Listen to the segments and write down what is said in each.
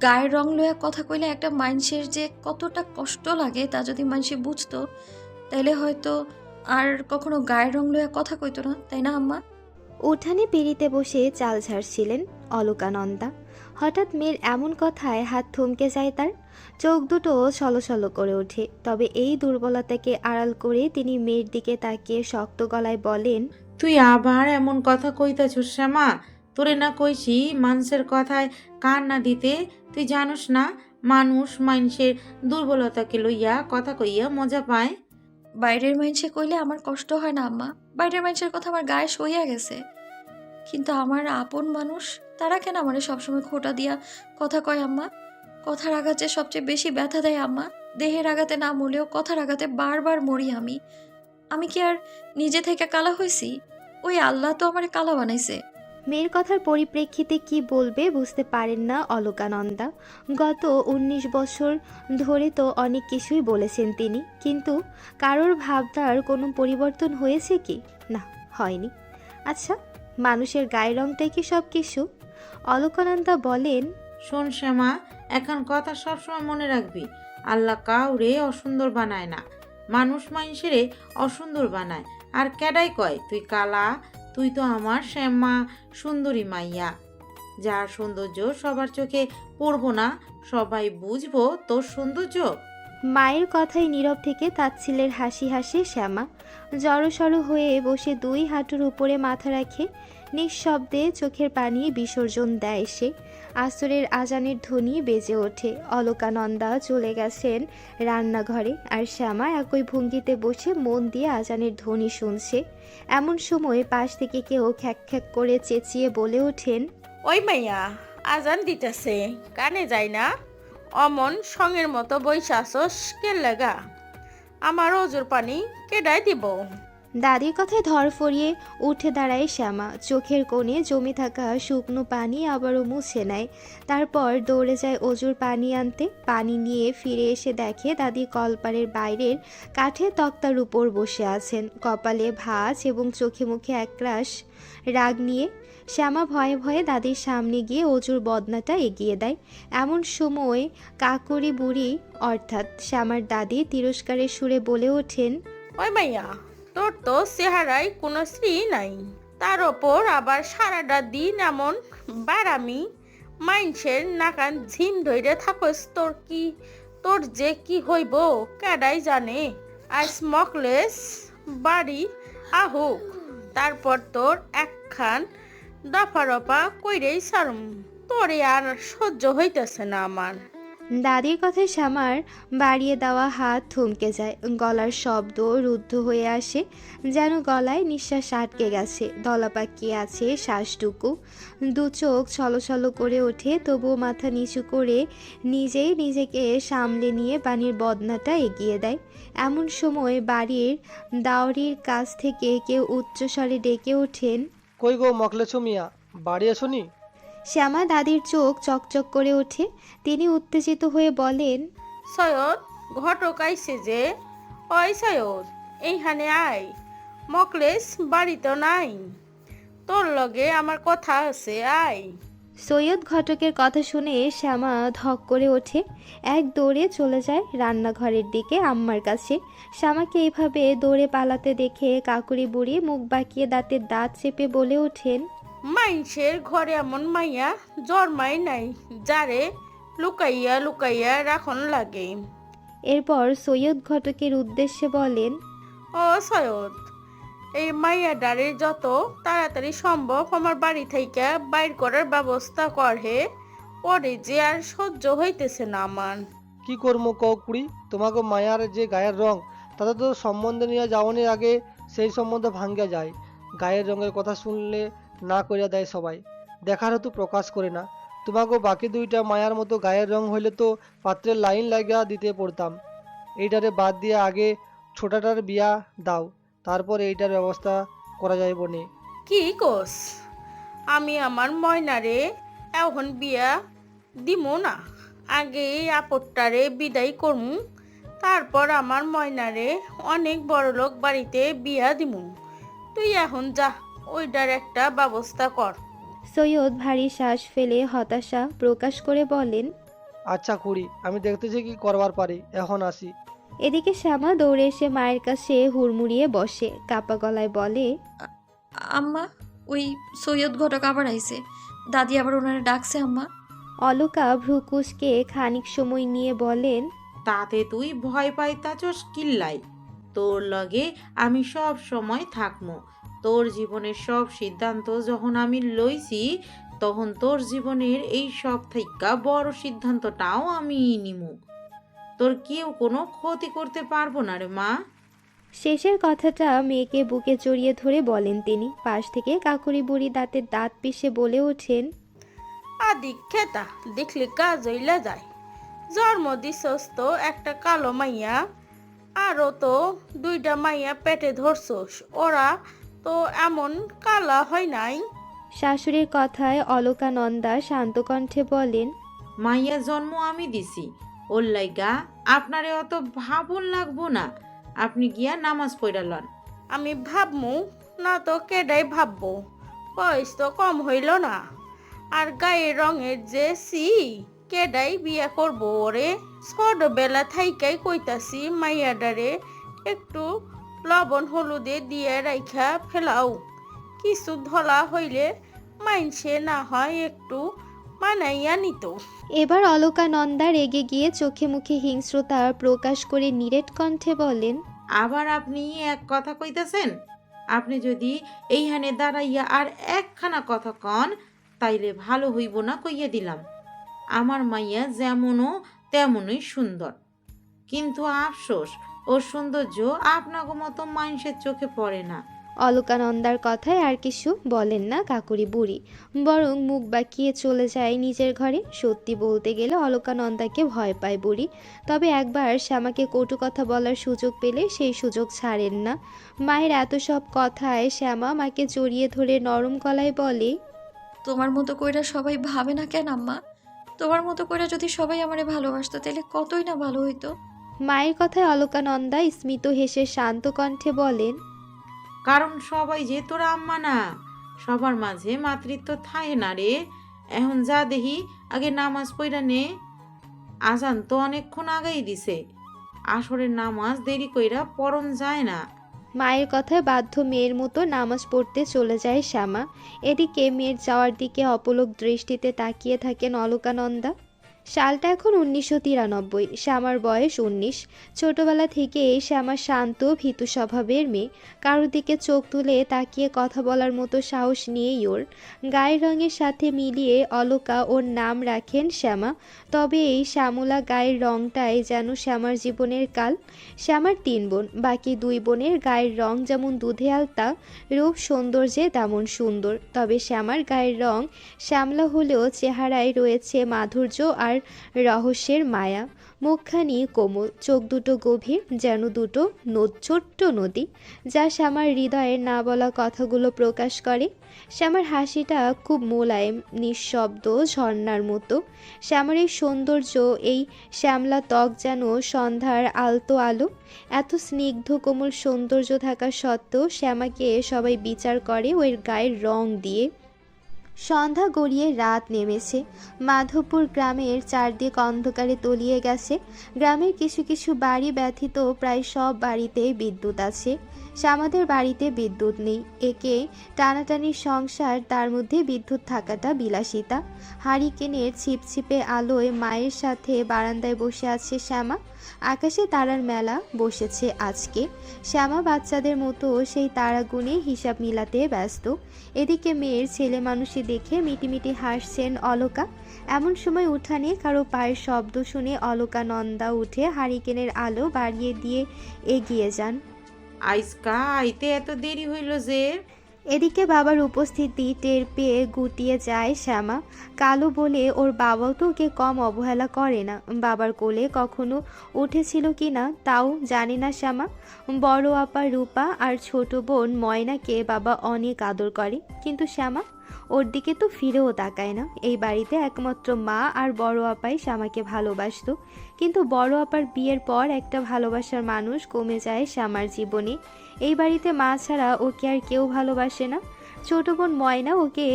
গায়ের রং লইয়া কথা কইলে একটা মানুষের যে কতটা কষ্ট লাগে তা যদি মানুষে বুঝতো, তাইলে হয়তো আর কখনো গায়ের রং লইয়া কথা কইতো না, তাই না আম্মা? উঠানে পিঁড়িতে বসে চাল ঝাড়ছিলেন অলকানন্দা। হঠাৎ মেয়ের এমন কথায় হাত থমকে যায় তার। চোখ দুটো ছলছল করে ওঠে। তবে এই দুর্বলতাকে আড়াল করে তিনি মেয়ের দিকে তাকিয়ে শক্ত গলায় বলেন, তুই আবার এমন কথা কইতাছস শ্যামা? তোরে না কইছি মানুষের কথায় কান না দিতে। তুই জানোস না মানুষ মানুষের দুর্বলতাকে লইয়া কথা কইয়া মজা পায়। বাইরের মানুষে কইলে আমার কষ্ট হয় না আম্মা, বাইরের মানুষের কথা আমার গায়ে সইয়া গেছে। কিন্তু আমার আপন মানুষ, তারা কেন আমার সবসময় খোঁটা দিয়া কথা কয় আম্মা? কথার আঘাতে সবচেয়ে বেশি ব্যথা দেয় আম্মা। দেহের আঘাতে না মরলেও কথার আঘাতে বারবার মরি আমি। আমি কি আর নিজে থেকে কালা হইছি? ওই আল্লাহ তো আমার কালা বানাইছে। মেয়ের কথার পরিপ্রেক্ষিতে কি বলবে বুঝতে পারেন না অলকানন্দা। গত ১৯ বছর ধরে তো অনেক কিছুই বলেছেন তিনি, কিন্তু কারোর ভাবনার কোনো পরিবর্তন হয়েছে কি? না, হয়নি। আচ্ছা, মানুষের গায়ের রংটাই কি সব কিছু? অলকানন্দা বলেন, শোন শ্যামা, এখন কথা সবসময় মনে রাখবি, আল্লাহ কাউরে অসুন্দর বানায় না, মানুষ মানুষেরে অসুন্দর বানায়। আর কেডাই কয় তুই কালা? তুই তো আমার শ্যামা সুন্দরী মাইয়া, যার সৌন্দর্য সবার চোখে পড়বো না, সবাই বুঝবো তোর সৌন্দর্য। মায়ের কথায় নীরব থেকে তাচ্ছিলের হাসি হাসে শ্যামা। জড়সড় হয়ে বসে দুই হাঁটুর উপরে মাথা রাখে। নিঃশব্দে চোখের পানি বিসর্জন দেয় সে। আসরের আজানের ধ্বনি বেজে ওঠে। অলকানন্দা চলে গেছেন রান্নাঘরে, আর শ্যামা একই ভঙ্গিতে বসে মন দিয়ে আজানের ধ্বনি শুনছে। এমন সময় পাশ থেকে কেউ খ্যাক খ্যাক করে চেঁচিয়ে বলে ওঠেন, ওই মাইয়া, আজান দিতেছে, কানে যায় না? অমন সঙ্গের মতো বইসা আসস কে লাগা? আমার ওজোর পানি কেডাই দিব? দাদির কথায় ধরফরিয়ে উঠে দাঁড়ায় শ্যামা। চোখের কোণে জমে থাকা শুকনো পানি আবারও মুছে নেয়। তারপর দৌড়ে যায় অজুর পানি আনতে। পানি নিয়ে ফিরে এসে দেখে দাদি কলপারের বাইরের কাঠের তক্তার উপর বসে আছেন, কপালে ভাঁজ এবং চোখে মুখে একরাশ রাগ নিয়ে। শ্যামা ভয়ে ভয়ে দাদির সামনে গিয়ে অজুর বদনাটা এগিয়ে দেয়। এমন সময় কাকুরি বুড়ি অর্থাৎ শ্যামার দাদি তিরস্কারের সুরে বলে ওঠেন, ওই মাইয়া, তোর তো চেহারায় কোনো শ্রী নাই, তার ওপর আবার সারাটা দিন এমন বারামি মাইনসের নাকান ঝিম ধইরে থাকস। তোর যে কি হইব কেডাই জানে। আজ মকলেস বাড়ি আহুক, তারপর তোর একখান দফা কইরেই সারম। তোরে আর সহ্য হইতেছে না আমার। দাদির কথায় শ্যামার বাড়িয়ে দেওয়া হাত থমকে যায়। গলার শব্দ রুদ্ধ হয়ে আসে, যেন গলায় নিঃশ্বাস আটকে গেছে, দলা পাকিয়ে আছে শ্বাসটুকু। দু চোখ ছলছল করে ওঠে, তবুও মাথা নিচু করে নিজেই নিজেকে সামলে নিয়ে পানির বদনাটা এগিয়ে দেয়। এমন সময় বাড়ির দাওরির কাছ থেকে কেউ উচ্চস্বরে ডেকে ওঠেন, কই গো মকলেছো মিয়া, বাড়ি আসনি? শ্যামা দাদির চোখ চকচক করে ওঠে। তিনি উত্তেজিত হয়ে বলেন, সৈয়দ, ঘটক আইছে যে। ওই সৈয়দ, এইখানে আয়। মকলেস বাড়িতে নাই, তোর লগে আমার কথা আছে, আয়। সৈয়দ ঘটকের কথা শুনে শ্যামা ধক করে ওঠে। এক দৌড়ে চলে যায় রান্নাঘরের দিকে আম্মার কাছে। শ্যামাকে এইভাবে দৌড়ে পালাতে দেখে কাকুরি বুড়ি মুখ বাঁকিয়ে দাঁতের দাঁত চেপে বলে ওঠেন, মাইনসের ঘরে এমন মাইয়া জন্মাই নাই, যারে লুকাইয়া লুকাইয়া রাখন লাগে। এরপর সৈয়দ ঘটকের উদ্দেশ্যে বলেন, ও সৈয়দ, এই মাইয়াডারে যত তাড়াতাড়ি সম্ভব আমার বাড়ি থেকে বাইর করার ব্যবস্থা কর হে। পরে যে আর সহ্য হইতেছে না আমার। কি করবো কও কুড়ি, তোমাকে মায়ার যে গায়ের রং, তাতে তো সম্বন্ধে নিয়ে যাওয়ার আগে সেই সম্বন্ধ ভাঙ্গা যায়। গায়ের রঙের কথা শুনলে না করিয়া দেয় সবাই, দেখার হতো প্রকাশ করে না। তোমাকে বাকি দুইটা মায়ার মতো গায়ের রং হইলে তো পাত্রের লাইন লাগিয়া দিতে পড়তাম। এইটারে বাদ দিয়ে আগে ছোটাটার বিয়া দাও, তারপর এইটার ব্যবস্থা করা যাইব নে। কি কোস? আমি আমার ময়নারে এখন বিয়া দিমু না, আগে এই আপদটারে বিদায় করমু, তারপর আমার ময়নারে অনেক বড় লোক বাড়িতে বিয়া দিমু। তুই এখন যা, ওইটার একটা ব্যবস্থা কর। সৈয়দ ভারী শ্বাস ফেলে হতাশা প্রকাশ করে বলেন, আচ্ছা খুড়ি, আমি দেখতেছি কি করবার পারি, এখন আসি। এদিকে শ্যামা দৌড়ে এসে মায়ের কাছে হুড়মুড়িয়ে বসে, কাপা গলায় বলে, আম্মা, ওই সৈয়দ ঘটক আবার আইছে। দাদি আবার ওনারে ডাকছে আম্মা। অলকা ভ্রুকুসকে খানিক সময় নিয়ে বলেন, তাতে তুই ভয় পাইতাছস কিল্লাই? তোর লগে আমি সব সময় থাকমু। তোর জীবনের সব সিদ্ধান্ত যখন আমি লইছি, তখন তোর জীবনের এই সব থাইকা বড় সিদ্ধান্তটাও আমি নিমু। তোর কেউ কোনো ক্ষতি করতে পারবো না রে মা। শেষের কথাটা মেয়েকে বুকে জড়িয়ে ধরে বলেন তিনি। পাশ থেকে কাকুরি বুড়ি দাঁতে দাঁত পিষে বলে ওঠেন, আদি খেতা দেখলে কাজ হইলা যায়। জন্ম দিছস তো একটা কালো মাইয়া, আরও তো 2টা মাইয়া পেটে ধরছস, ওরা তো এমন কালা হয় নাই। শাশুড়ির কথায় অলকানন্দা শান্ত কণ্ঠে বলেন, মাইয়া জন্ম আমি দিছি, ওর লাইগা আপনারে অত ভাবন লাগবো না। আপনি গিয়া নামাজ পড়া লন। আমি ভাবমু না তো কেডাই ভাববো, বয়স তো কম হইল না। আর গায়ের রঙের যে কেডাই বিয়া করবো ওরে। ছোটবেলা থাইকাই কইতাছি মাইয়াডারে একটু লবণ হলুদে দিয়ে রাইখা ফেলাও, কিছু ধলা হইলে মাইনসে না হয় একটু মানাইয়া নিত। এবার অলকানন্দা রেগে গিয়ে চোখে মুখে হিংস্রতা প্রকাশ করে নিরেট কণ্ঠে বলেন, আবার আপনি এক কথা কইতাছেন? আপনি যদি এইখানে দাঁড়াইয়া আর একখানা কথা কন, তাইলে ভালো হইব না কইয়া দিলাম। আমার মাইয়া যেমনও তেমনই সুন্দর, কিন্তু আফসোস ওর সৌন্দর্য আপনাকে মতো মানুষের চোখে পড়ে না। অলকানন্দার কথায় আর কিছু বলেন না কাকুরি বুড়ি, বরং মুখ বাঁকিয়ে চলে যায় নিজের ঘরে। সত্যি বলতে গেলে অলকানন্দাকে ভয় পায় বুড়ি, তবে একবার শ্যামাকে কটু কথা বলার সুযোগ পেলে সেই সুযোগ ছাড়েন না। মায়ের এত সব কথায় শ্যামা মাকে জড়িয়ে ধরে নরম গলায় বলে, তোমার মতো কইরা সবাই ভাবে না কেন আম্মা? তোমার মতো কইরা যদি সবাই আমারে ভালোবাসতো তাহলে কতই না ভালো হইতো। মায়ের কথায় অলকানন্দা স্মিত হেসে শান্ত কণ্ঠে বলেন, কারণ সবাই যে তোর আম্মা না, সবার মাঝে মাতৃত্ব থাকে না রে। এখন যা দেখি আগে নামাজ পড়া নে। আজান তো অনেকক্ষণ আগেই দিছে। আসরের নামাজ দেরি কইরা পড়ন যায় না। মায়ের কথায় বাধ্য মেয়ের মতো নামাজ পড়তে চলে যায় শ্যামা। এদিকে মেয়ের যাওয়ার দিকে অপলক দৃষ্টিতে তাকিয়ে থাকেন অলকানন্দা। সালটা এখন 1993। শ্যামার বয়স 19। ছোটবেলা থেকেই শ্যামা শান্ত ভীতু স্বভাবের মেয়ে। কারোর দিকে চোখ তুলে তাকিয়ে কথা বলার মতো সাহস নিয়েই ওর। গায়ের রঙের সাথে মিলিয়ে অলকা ওর নাম রাখেন শ্যামা। তবে এই শ্যামলা গায়ের রঙটাই যেন শ্যামার জীবনের কাল। শ্যামার 3 বোন, বাকি 2 বোনের গায়ের রং যেমন দুধে আলতা, রূপ সৌন্দর্যে তেমন সুন্দর। তবে শ্যামার গায়ের রং শ্যামলা হলেও চেহারায় রয়েছে মাধুর্য আর রহস্যের মায়া। মুখখানি কোমল, চোখ দুটো গভীর, যেন দুটো ছোট্ট নদী, যা শ্যামার হৃদয়ের না বলা কথাগুলো প্রকাশ করে। শ্যামার হাসিটা খুব মোলায়েম, নিঃশব্দ ঝর্ণার মতো। শ্যামার এই সৌন্দর্য, এই শ্যামলা ত্বক যেন সন্ধ্যার আলতো আলো। এত স্নিগ্ধ কোমল সৌন্দর্য থাকা সত্ত্বেও শ্যামাকে সবাই বিচার করে ওর গায়ের রং দিয়ে। সন্ধ্যা গড়িয়ে রাত নেমেছে। মাধবপুর গ্রামের চারদিক অন্ধকারে তলিয়ে গেছে। গ্রামের কিছু কিছু বাড়ি ব্যতীত প্রায় সব বাড়িতেই বিদ্যুৎ আছে। শ্যামাদের বাড়িতে বিদ্যুৎ নেই। একে টানাটানির সংসার, তার মধ্যে বিদ্যুৎ থাকাটা বিলাসিতা। হারিকেনের ছিপছিপে আলোয় মায়ের সাথে বারান্দায় বসে আছে শ্যামা। আকাশে তারার মেলা বসেছে আজকে। শ্যামা বাচ্চাদের মতো সেই তারা গুনে হিসাব মিলাতে ব্যস্ত। এদিকে মেয়ের ছেলে মানুষই দেখে মিটিমিটি হাসছেন অলকা। এমন সময় উঠানে কারো পায়ের শব্দ শুনে অলকানন্দা উঠে হারিকেনের আলো বাড়িয়ে দিয়ে এগিয়ে যান। আইসকা আইতে এত দেরি হইল যে? এদিকে বাবার উপস্থিতি টের পেয়ে গুটিয়ে যায় শ্যামা। কালো বলে ওর বাবাও তো ওকে কম অবহেলা করে না। বাবার কোলে কখনো উঠেছিল কি না তাও জানে না শ্যামা। বড় আপা রূপা আর ছোট বোন ময়নাকে বাবা অনেক আদর করে, কিন্তু শ্যামা ওর দিকে তো ফিরেও তাকায় না। এই বাড়িতে একমাত্র মা আর বড় আপাই শ্যামাকে ভালোবাসতো, কিন্তু বড় আপার বিয়ের পর একটা ভালোবাসার মানুষ কমে যায় শ্যামার জীবনে। এই বাড়িতে মা ছাড়া ওকে আর কেউ ভালোবাসে না। ছোট বোন ময়না ওকে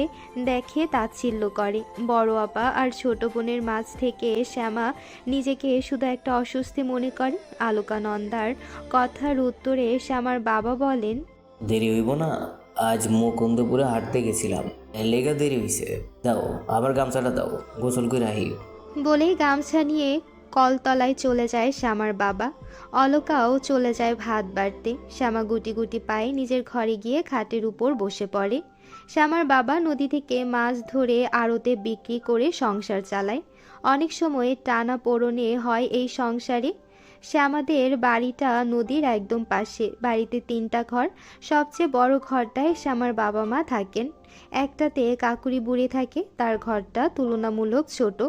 দেখে তাচ্ছিল্য করে। বড় আপা আর ছোট বোনের মাঝ থেকে শ্যামা নিজেকে শুধু একটা অস্বস্তি মনে করে। আলোকানন্দার কথার উত্তরে শ্যামার বাবা বলেন, দেরি হইব না, আজ মুকুন্দপুরে হাঁটতে গেছিলাম, এর লেগা দেরি হইছে। দাও আবার গামছাটা দাও, গোসল করে আহি। বলেই গামছা নিয়ে কলতলায় চলে যায় শ্যামার বাবা। অলকাও চলে যায় ভাত বাড়তে। শ্যামা গুটি গুটি পায়ে নিজের ঘরে গিয়ে খাটের উপর বসে পড়ে। শ্যামার বাবা নদী থেকে মাছ ধরে আড়তে বিক্রি করে সংসার চালায়। অনেক সময় টানা পোড়নে হয় এই সংসারে। শ্যামাদের বাড়িটা নদীর একদম পাশে। বাড়িতে 3টা ঘর। সবচেয়ে বড় ঘরটায় শ্যামার বাবা মা থাকেন। একটাতে কাকুরি বুড়ি থাকে, তার ঘরটা তুলনামূলক ছোট।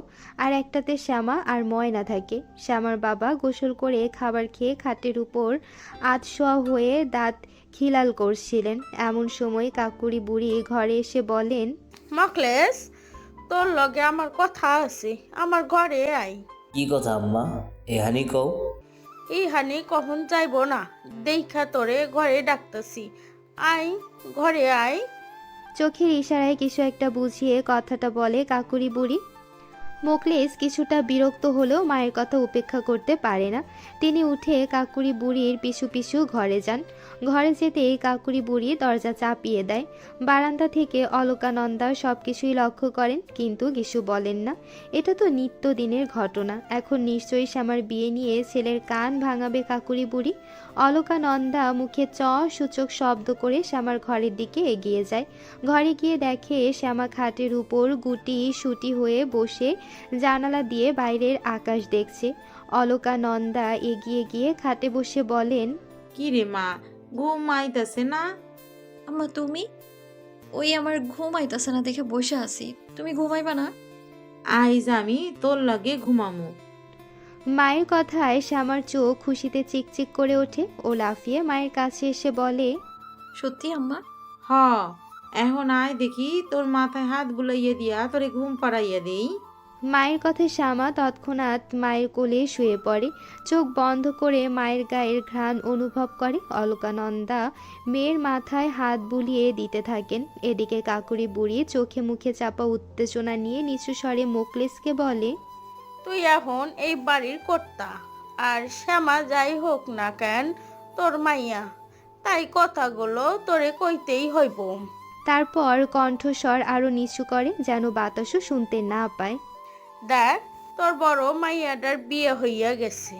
আর একটাতে শ্যামা আর ময়না থাকে। শ্যামার বাবা গোসল করে খাবার খেয়ে খাটের উপর আধশোয়া হয়ে দাঁত খিলাল করছিলেন। এমন সময় কাকুরি বুড়ি ঘরে এসে বলেন, মকলেস, তোর লগে আমার কথা আছে, আমার ঘরে আই। কি কথা আম্মা, এহানি কও। ইহানি কখন যাইব না, দেখা তোরে ঘরে ডাকতেছি, আই ঘরে আই। চোখের ইশারায় কিছু একটা বুঝিয়ে কথাটা বলে কাকুরি বুড়ি। মোকলেস কিছুটা বিরক্ত হলেও মায়ের কথা উপেক্ষা করতে পারে না। তিনি উঠে কাকুরি বুড়ির পিছু পিছু ঘরে যান। ঘরে যেতেই কাকুরি বুড়ি দরজা চাপিয়ে দেয়। বারান্দা থেকে অলকানন্দা সব কিছুই লক্ষ্য করেন, কিন্তু কিছু বলেন না। এটা তো নিত্যদিনের ঘটনা। এখন নিশ্চয়ই শ্যামার বিয়ে নিয়ে ছেলের কান ভাঙাবে কাকুরি বুড়ি। অলকানন্দা মুখে চ সূচক শব্দ করে শ্যামার ঘরের দিকে এগিয়ে যায়। ঘরে গিয়ে দেখে শ্যামা খাটের উপর গুটি সুটি হয়ে বসে জানালা দিয়ে বাইরের আকাশ দেখছে। অলকানন্দা এগিয়ে গিয়ে খাটে বসে বলেন, কি রে মা, ঘুম আইতাছে না? আম্মা তুমি? ওই আমার ঘুম আইতাছে না দেখে বসে আছি। তুমি ঘুমাইবা না? আইজ আমি তোর লগে ঘুমামু। মায়ের কথায় শ্যামার চোখ খুশিতে চিকচিক করে ওঠে। ও লাফিয়ে মায়ের কাছে এসে বলে, সত্যি আম্মা? হ, এখন আয় দেখি তোর মাথায় হাত বুলাইয়া দিয়া তোরে ঘুম পাড়াইয়া দেই। মায়ের কথায় শ্যামা তৎক্ষণাৎ মায়ের কোলে শুয়ে পড়ে। চোখ বন্ধ করে মায়ের গায়ের ঘ্রাণ অনুভব করে। অলকানন্দা মেয়ের মাথায় হাত বুলিয়ে দিতে থাকেন। এদিকে কাকুরি বুড়ি চোখে মুখে চাপা উত্তেজনা নিয়ে নিচু স্বরে মোকলেসকে বলে, তুই এখন এই বাড়ির কর্তা, আর শ্যামা যাই হোক না কেন তোর মাইয়া, তাই কথাগুলো তোরে কইতেই হইব। তারপর কণ্ঠস্বর আরো নিচু করে, যেন বাতাসও শুনতে না পায়। দেখ, তোর বড় মাইয়াটার বিয়ে হইয়া গেছে,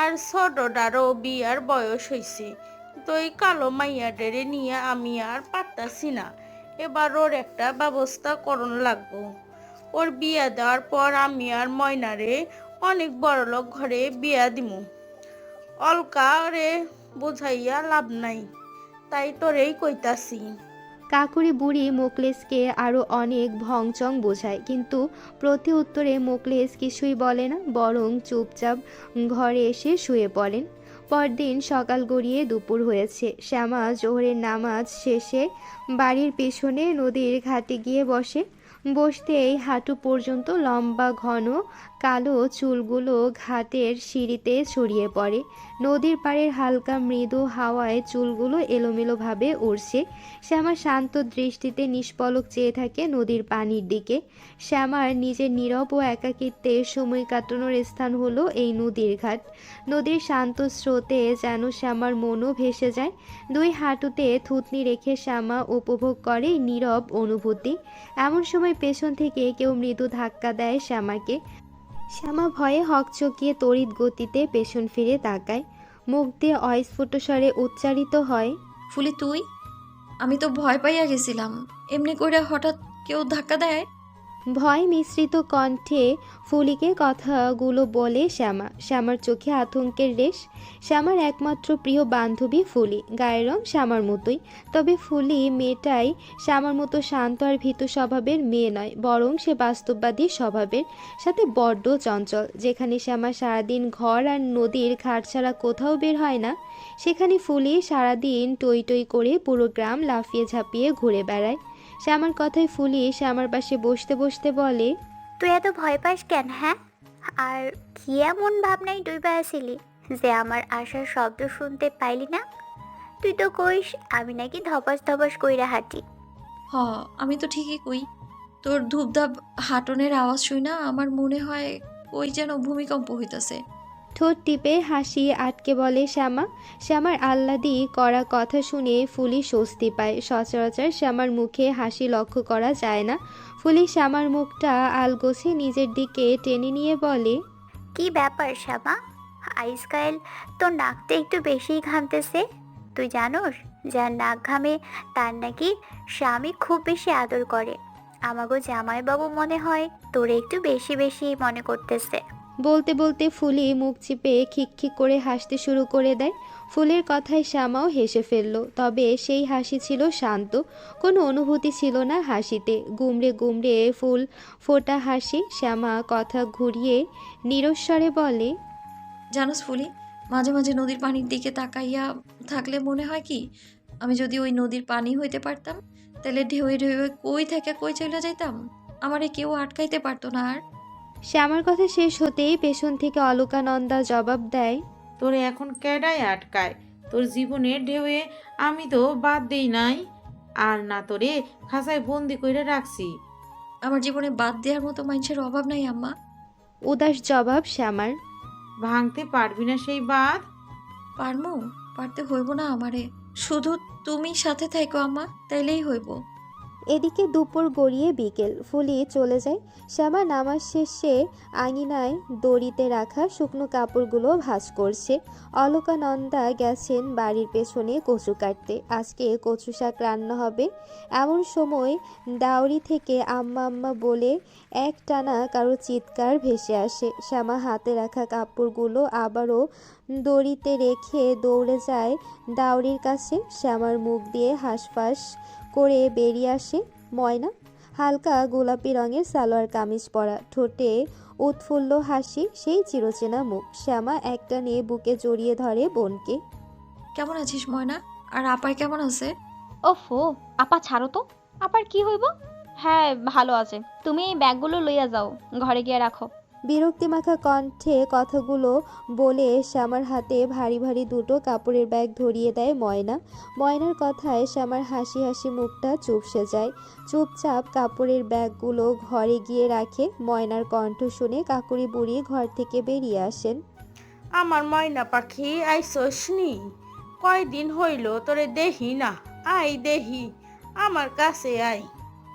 আর ছোটটারও বিয়ার বয়স হইছে। তো এই কালো মাইয়াটারে নিয়ে আমি আর পারতাছি না। এবার ওর একটা ব্যবস্থা করণ লাগবো। ওর বিয়া দেওয়ার পর আমি আর ময়নারে অনেক বড়লোক ঘরে বিয়া দিমু। অলকা রে বুঝাইয়া লাভ নাই, তাই তোরেই কইতাছি। কাকুরি বুড়ি মোকলেসকে আরো অনেক ভংচং বোঝায়, কিন্তু প্রতি উত্তরে মোকলেস কিছুই বলে না, বরং চুপচাপ ঘরে এসে শুয়ে পড়েন। পরদিন সকাল গড়িয়ে দুপুর হয়েছে। শ্যামা জোহরের নামাজ শেষে বাড়ির পেছনে নদীর ঘাটে গিয়ে বসে। বসতেই হাঁটু পর্যন্ত লম্বা ঘন কালো চুলগুলো ঘাটের সিঁড়িতে ছড়িয়ে পড়ে। নদীর পাড়ের হালকা মৃদু হাওয়ায় চুলগুলো এলোমেলোভাবে উড়ছে। শ্যামা শান্ত দৃষ্টিতে নিষ্পলক চেয়ে থাকে নদীর পানির দিকে। শ্যামার নিজের নীরব ও একাকিত্বে সময় কাটানোর স্থান হলো এই নদীর ঘাট। নদীর শান্ত স্রোতে যেন শ্যামার মনও ভেসে যায়। দুই হাঁটুতে থুতনি রেখে শ্যামা উপভোগ করে নীরব অনুভূতি। এমন সময় পেছন থেকে কেউ মৃদু ধাক্কা দেয় শ্যামাকে। শ্যামা ভয়ে হকচকিয়ে তড়িৎ গতিতে পেছন ফিরে তাকায়। মুখ দিয়ে অস্ফুট স্বরে উচ্চারিত হয়, ফুলি তুই? আমি তো ভয় পাইয়া গেছিলাম। এমনি করে হঠাৎ কেউ ধাক্কা দেয়। ভয় মিশ্রিত কণ্ঠে ফুলিকে কথাগুলো বলে শ্যামা। শ্যামার চোখে আতঙ্কের রেশ। শ্যামার একমাত্র প্রিয় বান্ধবী ফুলি। গায়ের রং শ্যামার মতোই, তবে ফুলি মেয়েটাই শ্যামার মতো শান্ত আর ভীতু স্বভাবের মেয়ে নয়, বরং সে বাস্তববাদী স্বভাবের, সাথে বড্ড চঞ্চল। যেখানে শ্যামা সারাদিন ঘর আর নদীর ঘাট ছাড়া কোথাও বের হয় না, সেখানে ফুলি সারাদিন টই টই করে পুরো গ্রাম লাফিয়ে ঝাঁপিয়ে ঘুরে বেড়ায়। শ্যামার কথায় ফুলি শ্যামার পাশে বসতে বসতে বলে, তুই এত ভয় পাস কেন? হ্যাঁ, আর কি এমন ভাবনাই ডুইবা আসিলি যে আমার আসার শব্দ শুনতে পাইলি না? তুই তো কইস আমি নাকি ধপাস ধপাস কইরা হাঁটি। আমি তো ঠিকই কই। তোর ধূপধাপ হাঁটনের আওয়াজ শুই না আমার মনে হয় ওই যেন ভূমিকম্প হইতাছে। ঠোঁট টিপে হাসি আটকে বলে শ্যামা। শ্যামার আহ্লাদি করা কথা শুনে ফুলি স্বস্তি পায়। সচরাচর শ্যামার মুখে হাসি লক্ষ্য করা যায় না। ফুলি শ্যামার মুখটা আলগোছে নিজের দিকে টেনে নিয়ে বলে, কি ব্যাপার শ্যামা? আজকাল তোর নাকটা একটু বেশিই ঘামতেছে। তুই জানোস যার নাক ঘামে তার নাকি স্বামী খুব বেশি আদর করে। আমাগো জামাইবাবু মনে হয় তোর একটু বেশি বেশি মনে করতেছে। বলতে বলতে ফুলি মুখ চিপে খিকখিক করে হাসতে শুরু করে দেয়। ফুলের কথায় শ্যামাও হেসে ফেলল, তবে সেই হাসি ছিল শান্ত, কোনো অনুভূতি ছিল না হাসিতে। গুমড়ে গুমড়ে ফুল ফোটা হাসি। শ্যামা কথা ঘুরিয়ে নিরস্বরে বলে, জানোস ফুলি, মাঝে মাঝে নদীর পানির দিকে তাকাইয়া থাকলে মনে হয় কি আমি যদি ওই নদীর পানি হইতে পারতাম তাহলে ঢেউয়ে ঢেউয়ে কই থেকে কই চলে যাইতাম, আমারে কেউ আটকাইতে পারতো না আর। শ্যামার কথা শেষ হতেই পেছন থেকে অলকানন্দা জবাব দেয়, তোরে এখন ক্যাডায় আটকায়? তোর জীবনের ঢেউয়ে আমি তো বাদ দেই নাই, আর না তোরে খাঁচায় বন্দি করে রাখছি। আমার জীবনে বাদ দেওয়ার মতো মানুষের অভাব নাই আম্মা। উদাস জবাব শ্যামার। ভাঙতে পারবি না সেই বাঁধ? পারতে হইব না আমারে, শুধু তুমি সাথে থাইকো আম্মা, তাইলেই হইব। এদিকে দুপুর গড়িয়ে বিকেল। ফুলি চলে যায়। শ্যামা নামাজ শেষে আঙিনায় দড়িতে রাখা শুকনো কাপড়গুলো ভাঁজ করছে। অলকানন্দা গেছেন বাড়ির পেছনে কচু কাটতে। আজকে কচু শাক রান্না হবে। এমন সময় দাওরি থেকে আম্মা আম্মা বলে একটানা কারো চিৎকার ভেসে আসে। শ্যামা হাতে রাখা কাপড়গুলো আবারও দড়িতে রেখে দৌড়ে যায় দাওরির কাছে। শ্যামার মুখ দিয়ে হাঁসফাঁস করে বেরিয়ে আসে ময়না। হালকা গোলাপি রঙের সালোয়ার কামিজ পরা, ঠোঁটে উৎফুল্ল হাসি, সেই চিরচেনা মুখ। শ্যামা একটা নিয়ে বুকে জড়িয়ে ধরে বোনকে। কেমন আছিস ময়না? আর আপাই কেমন আছে? ওফো, আপা ছাড়ো তো। আপার কি হইব? হ্যাঁ, ভালো আছে। তুমি এই ব্যাগগুলো লইয়া যাও, ঘরে গিয়ে রাখো। বিরক্তিমাখা কণ্ঠে কথাগুলো বলে শ্যামার হাতে ভারী ভারী দুটো কাপড়ের ব্যাগ ধরিয়ে দেয় ময়না। ময়নার কথায় শ্যামার হাসি হাসি মুখটা চুপসে যায়। চুপচাপ কাপড়ের ব্যাগগুলো ঘরে গিয়ে রাখে। ময়নার কণ্ঠ শুনে কাকুরি বুড়ি ঘর থেকে বেরিয়ে আসেন। আমার ময়না পাখি আইসোস নি? কয়দিন হইল তোরে দেহি না। আই দেহি, আমার কাছে আই।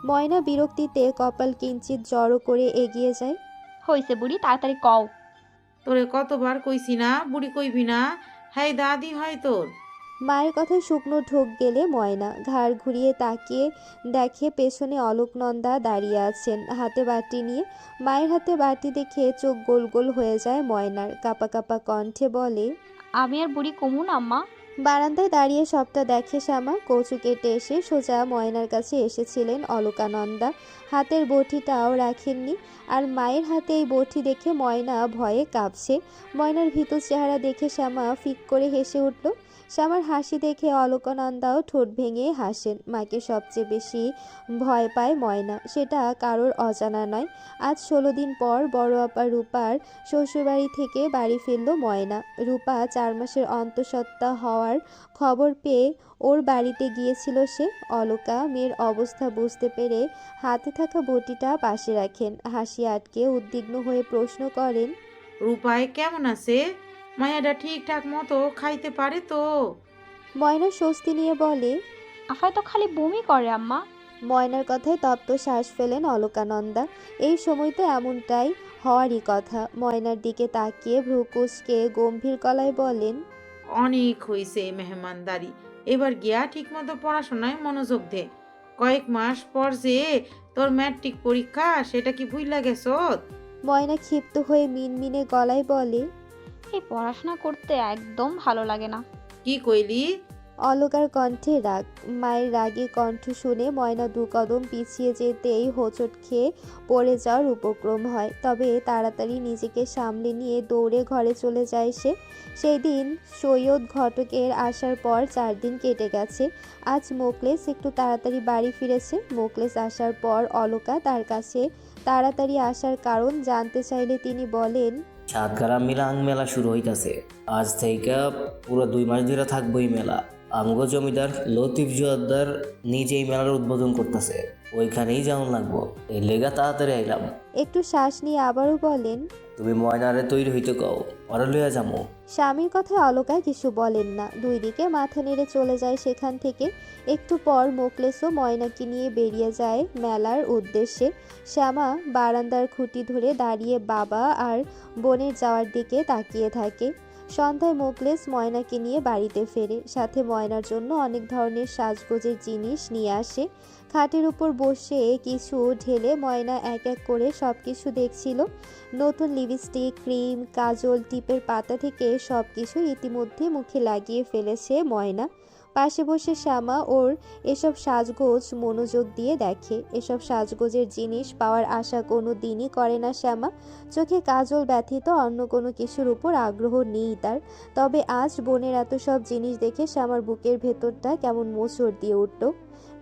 ময়না বিরক্তিতে কপাল কিঞ্চিত জড়ো করে এগিয়ে যায়। হইছে বুড়ি, তাড়াতাড়ি কও। তোরে কতবার কইছি না বুড়ি কইবি না? হ্যাঁ দাদি হয় তোর। মায়ের কথায় শুকনো ঢোক গেলে ময়না ঘাড় ঘুরিয়ে তাকিয়ে দেখে পেছনে অলোকনন্দা দাঁড়িয়ে আছেন হাতে বাটি নিয়ে। মায়ের হাতে বাটি দেখে চোখ গোল গোল হয়ে যায় ময়নার। কাপা কাপা কণ্ঠে বলে, আমি আর বুড়ি কমু না আম্মা। বারান্দায় দাঁড়িয়ে সবটা দেখে শ্যামা। কচু কেটে এসে সোজা ময়নার কাছে এসেছিলেন অলকানন্দা। হাতের বটিটাও রাখেননি। আর মায়ের হাতে এই বটি দেখে ময়না ভয়ে কাঁপছে। ময়নার ভীতু চেহারা দেখে শ্যামা ফিক করে হেসে উঠল। শ্যামার হাসি দেখে অলকানন্দাও ঠোঁট ভেঙে হাসেন। মাকে সবচেয়ে বেশি ভয় পায় ময়না, সেটা কারোর অজানা নয়। আজ 16 দিন পর বড় আপা রূপার শ্বশুরবাড়ি থেকে বাড়ি ফিরল ময়না। রূপা 4 মাসের অন্তঃসত্ত্বা হওয়ার খবর পেয়ে ওর বাড়িতে গিয়েছিল সে। অলকা মেয়ের অবস্থা বুঝতে পেরে হাতে থাকা বটিটা পাশে রাখেন। হাসি আটকে উদ্বিগ্ন হয়ে প্রশ্ন করেন, রূপায় কেমন আছে? মায়াটা ঠিকঠাক মতো খাইতে পারে তো? ময়না স্বস্তি নিয়ে বলে, আফায় তো খালি বমি করে আম্মা। ময়নার কথায় তপ্ত শ্বাস ফেলেন অলকানন্দা। এই সময় তো এমনটাই হওয়ারই কথা। ময়নার দিকে তাকিয়ে ভ্রু কুঁচকে গম্ভীর গলায় বলেন, অনেক হইছে মেহমানদারি, এবার গিয়া ঠিকমতো পড়াশোনায় মনোযোগ দে। কয়েক মাস পর যে তোর ম্যাট্রিক পরীক্ষা, সেটা কি ভুইলা গেছত? ময়না ক্ষিপ্ত হয়ে মিনমিনে গলায় বলে, এই পড়াশোনা করতে একদম ভালো লাগে না। কি কইলি? অলকার কণ্ঠে রাগ। মায়ের রাগী কণ্ঠ শুনে ময়না 2 কদম পিছিয়ে যেতেই হোঁচট খেয়ে পড়ে যাওয়ার উপক্রম হয়। তবে তাড়াতাড়ি নিজেকে সামলে নিয়ে দৌড়ে ঘরে চলে যায় সে। সেই দিন সৈয়দ ঘটকের আসার পর 4 দিন কেটে গেছে। আজ মোকলেস একটু তাড়াতাড়ি বাড়ি ফিরেছে। মোকলেস আসার পর অলকা তার কাছে তাড়াতাড়ি আসার কারণ জানতে চাইলে তিনি বলেন, সাতগারা মিলাং মেলা শুরু হইতাছে। আজ থেকে পুরো 2 মাস ধরে থাকবো এই মেলা। আমগো জমিদার লতিফ জোয়ারদার নিজেই মেলার উদ্বোধন করতেছে, ওইখানেই যেমন লাগবো, এই লেগা তাড়াতাড়ি আইলাম। একটু শ্বাস নিয়ে আবারও বলেন। তুমি ময়নারে তৈরি হইতে কও, ওরা লইয়া যামো। স্বামীর কথায় অলকা কিছু বলেন না, দুই দিকে মাথা নেড়ে চলে যায় সেখান থেকে। একটু পর মোকলেসও ময়নাকে নিয়ে বেরিয়ে যায় মেলার উদ্দেশ্যে। শ্যামা বারান্দার খুঁটি ধরে দাঁড়িয়ে বাবা আর বোনের যাওয়ার দিকে তাকিয়ে থাকে। সন্ধ্যায় মোকলেস ময়নাকে নিয়ে বাড়িতে ফেরে, সাথে ময়নার জন্য অনেক ধরনের সাজগোজের জিনিস নিয়ে আসে। খাটের উপর বসে কিছু ঢেলে ময়না এক এক করে সব কিছু দেখছিল। নতুন লিপস্টিক, ক্রিম, কাজল, টিপের পাতা থেকে সব কিছু ইতিমধ্যে মুখে লাগিয়ে ফেলেছে ময়না। পাশে বসে শ্যামা ওর এসব সাজগোজ মনোযোগ দিয়ে দেখে। এসব সাজগোজের জিনিস পাওয়ার আশা কোনো দিনই করে না শ্যামা। চোখে কাজল ব্যতীত অন্য কোনো কিছুর উপর আগ্রহ নেই তার। তবে আজ বোনের এত সব জিনিস দেখে শ্যামার বুকের ভেতরটা কেমন মোচড় দিয়ে উঠল।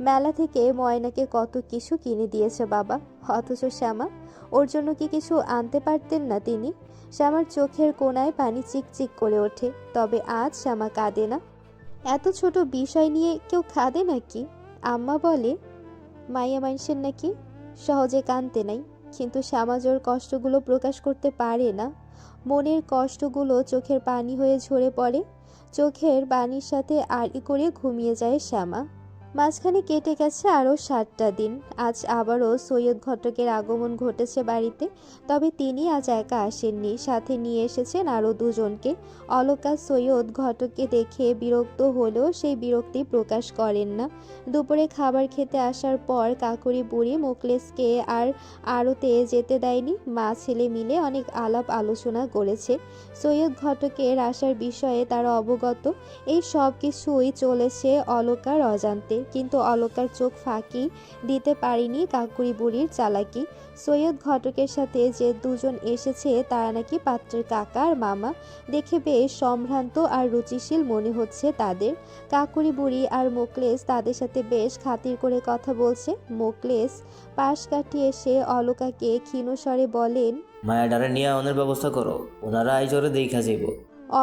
মেলা থেকে ময়নাকে কত কিছু কিনে দিয়েছে বাবা, অথচ শ্যামা ওর জন্য কি কিছু আনতে পারতেন না তিনি? শ্যামার চোখের কোণায় পানি চিকচিক করে ওঠে। তবে আজ শ্যামা কাঁদে না। এত ছোট বিষয় নিয়ে কেউ কাঁদে নাকি? আম্মা বলে মাইয়া মানুষের নাকি সহজে কাঁদতে নাই, কিন্তু শ্যামা ওর কষ্টগুলো প্রকাশ করতে পারে না। মনের কষ্টগুলো চোখের পানি হয়ে ঝরে পড়ে। চোখের পানির সাথে আড়ি করে ঘুমিয়ে যায় শ্যামা। মাঝখানে কেটে গেছে আরও 7টা দিন। আজ আবারও সৈয়দ ঘটকের আগমন ঘটেছে বাড়িতে। তবে তিনি আজ একা আসেননি, সাথে নিয়ে এসেছেন আরও দুজনকে। অলকা সৈয়দ ঘটককে দেখে বিরক্ত হলেও সেই বিরক্তি প্রকাশ করেন না। দুপুরে খাবার খেতে আসার পর কাকুরি বুড়ি মোকলেসকে আর আড়তে যেতে দেয়নি। মা ছেলে মিলে অনেক আলাপ আলোচনা করেছে। সৈয়দ ঘটকের আসার বিষয়ে তারা অবগত। এই সব কিছুই চলেছে অলকার অজান্তে, কিন্তু অলকার চোখ ফাঁকি দিতে পারেনি কাকুরি বুড়ির চালাকি। সৈয়দ ঘটকের সাথে যে দুজন এসেছে তারা নাকি পাত্রের কাকা আর মামা। দেখে বেশ সম্ভ্রান্ত আর রুচিশীল মনে হচ্ছে তাদের। কাকুরি বুড়ি আর মোকলেস তাদের সাথে বেশ খাতির করে কথা বলছে। মোকলেস পাশ কাটিয়ে এসে অলকাকে ক্ষীণ স্বরে বলেন, মায়াডারে নিয়ে আনার ব্যবস্থা করো, ওনারা আইজরে দেখা যাইব।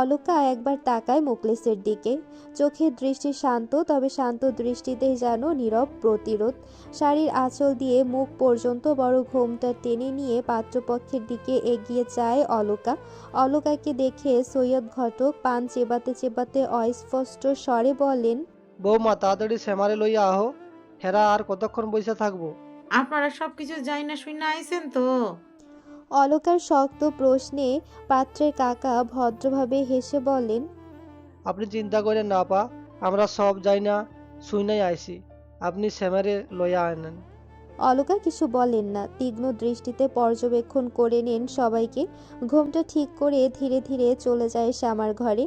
অলকা একবার তাকায় মোকলেসের দিকে। চোখের দৃষ্টি শান্ত, তবে শান্ত দৃষ্টিতেই যেন নীরব প্রতিরোধ। শাড়ির আঁচল দিয়ে মুখ পর্যন্ত বড় ঘোমটা টেনে নিয়ে পাত্রপক্ষের দিকে এগিয়ে যায় অলকা। অলকাকে দেখে সৈয়দ ঘটক পান চেবাতে চেবাতে অস্পষ্ট স্বরে বলেন, বৌমা তাড়াতাড়ি শ্যামারে লইয়া আহো, হেরা আর কতক্ষণ বসে থাকবো? আপনারা সবকিছু যাই না শুনে আইছেন তো? অলকার শক্ত প্রশ্নে পাত্রের কাকা ভদ্রভাবে হেসে বলেন, আপনি চিন্তা করেন না আপা, আমরা সব যাই না শুই আইছি, আপনি শ্যামারে লইয়া আনেন। অলকা কিছু বলেন না, তীক্ষ্ণ দৃষ্টিতে পর্যবেক্ষণ করে নেন সবাইকে। ঘোমটা ঠিক করে ধীরে ধীরে চলে যায় শ্যামার ঘরে।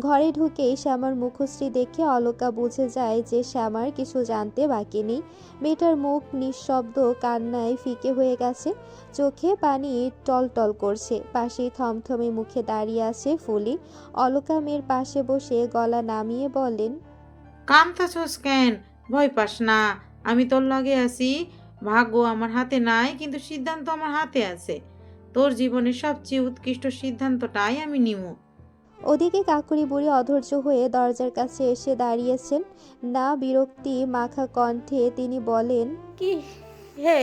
ঘরে ঢুকেই শ্যামার মুখশ্রী দেখে অলকা বুঝে যায় যে শ্যামার কিছু জানতে বাকি নেই। মেয়েটার মুখ নিঃশব্দ কান্নায় ফিকে হয়ে গেছে, চোখে পানি টলটল করছে। পাশেই থমথমে মুখে দাঁড়িয়ে আছে ফুলি। অলকা মেয়ের পাশে বসে গলা নামিয়ে বলেন, কামতাছস কেন? ভয় পাস না, আমি তোর লগে আছি। ভাগ্য আমার হাতে নাই, কিন্তু সিদ্ধান্ত আমার হাতে আছে। তোর জীবনের সবচেয়ে উৎকৃষ্ট সিদ্ধান্তটাই আমি নিমু। ওদিকে কাকুরি বুড়ি অধৈর্য হয়ে দরজার কাছে এসে দাঁড়িয়েছেন। না বিরক্তি মাখা কণ্ঠে তিনি বলেন, কি হে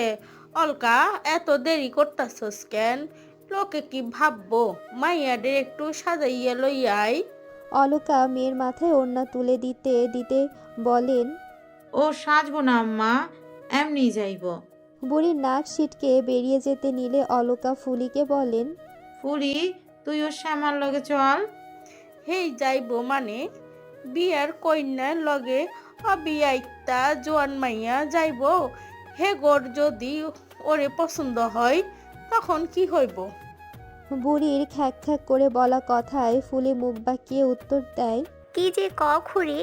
অলকা, এত দেরি করতাছস কেন? লোকে কি ভাববো? মাইয়াদের একটু সাজাইয়া লইয়াই। অলকা মেয়ের মাথায় ওড়না তুলে দিতে দিতে বলেন, ও সাজবো না আম্মা, এমনি যাইব। বুড়ির নাক ছিটকে বেরিয়ে যেতে নিলে অলকা ফুলিকে বলেন, ফুলি, তুই ওর শ্যামার লগে চল। হেই যাইবো মানে? বিয়ার কন্যার লগে অবিয়াইতা জোয়ান মাইয়া যাইবো? হে গোর যদি ওরে পছন্দ হয় তখন কি হইব? বুড়ির খ্যাক খ্যাক করে বলা কথায় ফুলি মুখ বাঁকিয়ে উত্তর দেয়, কি যে ক খুড়ি,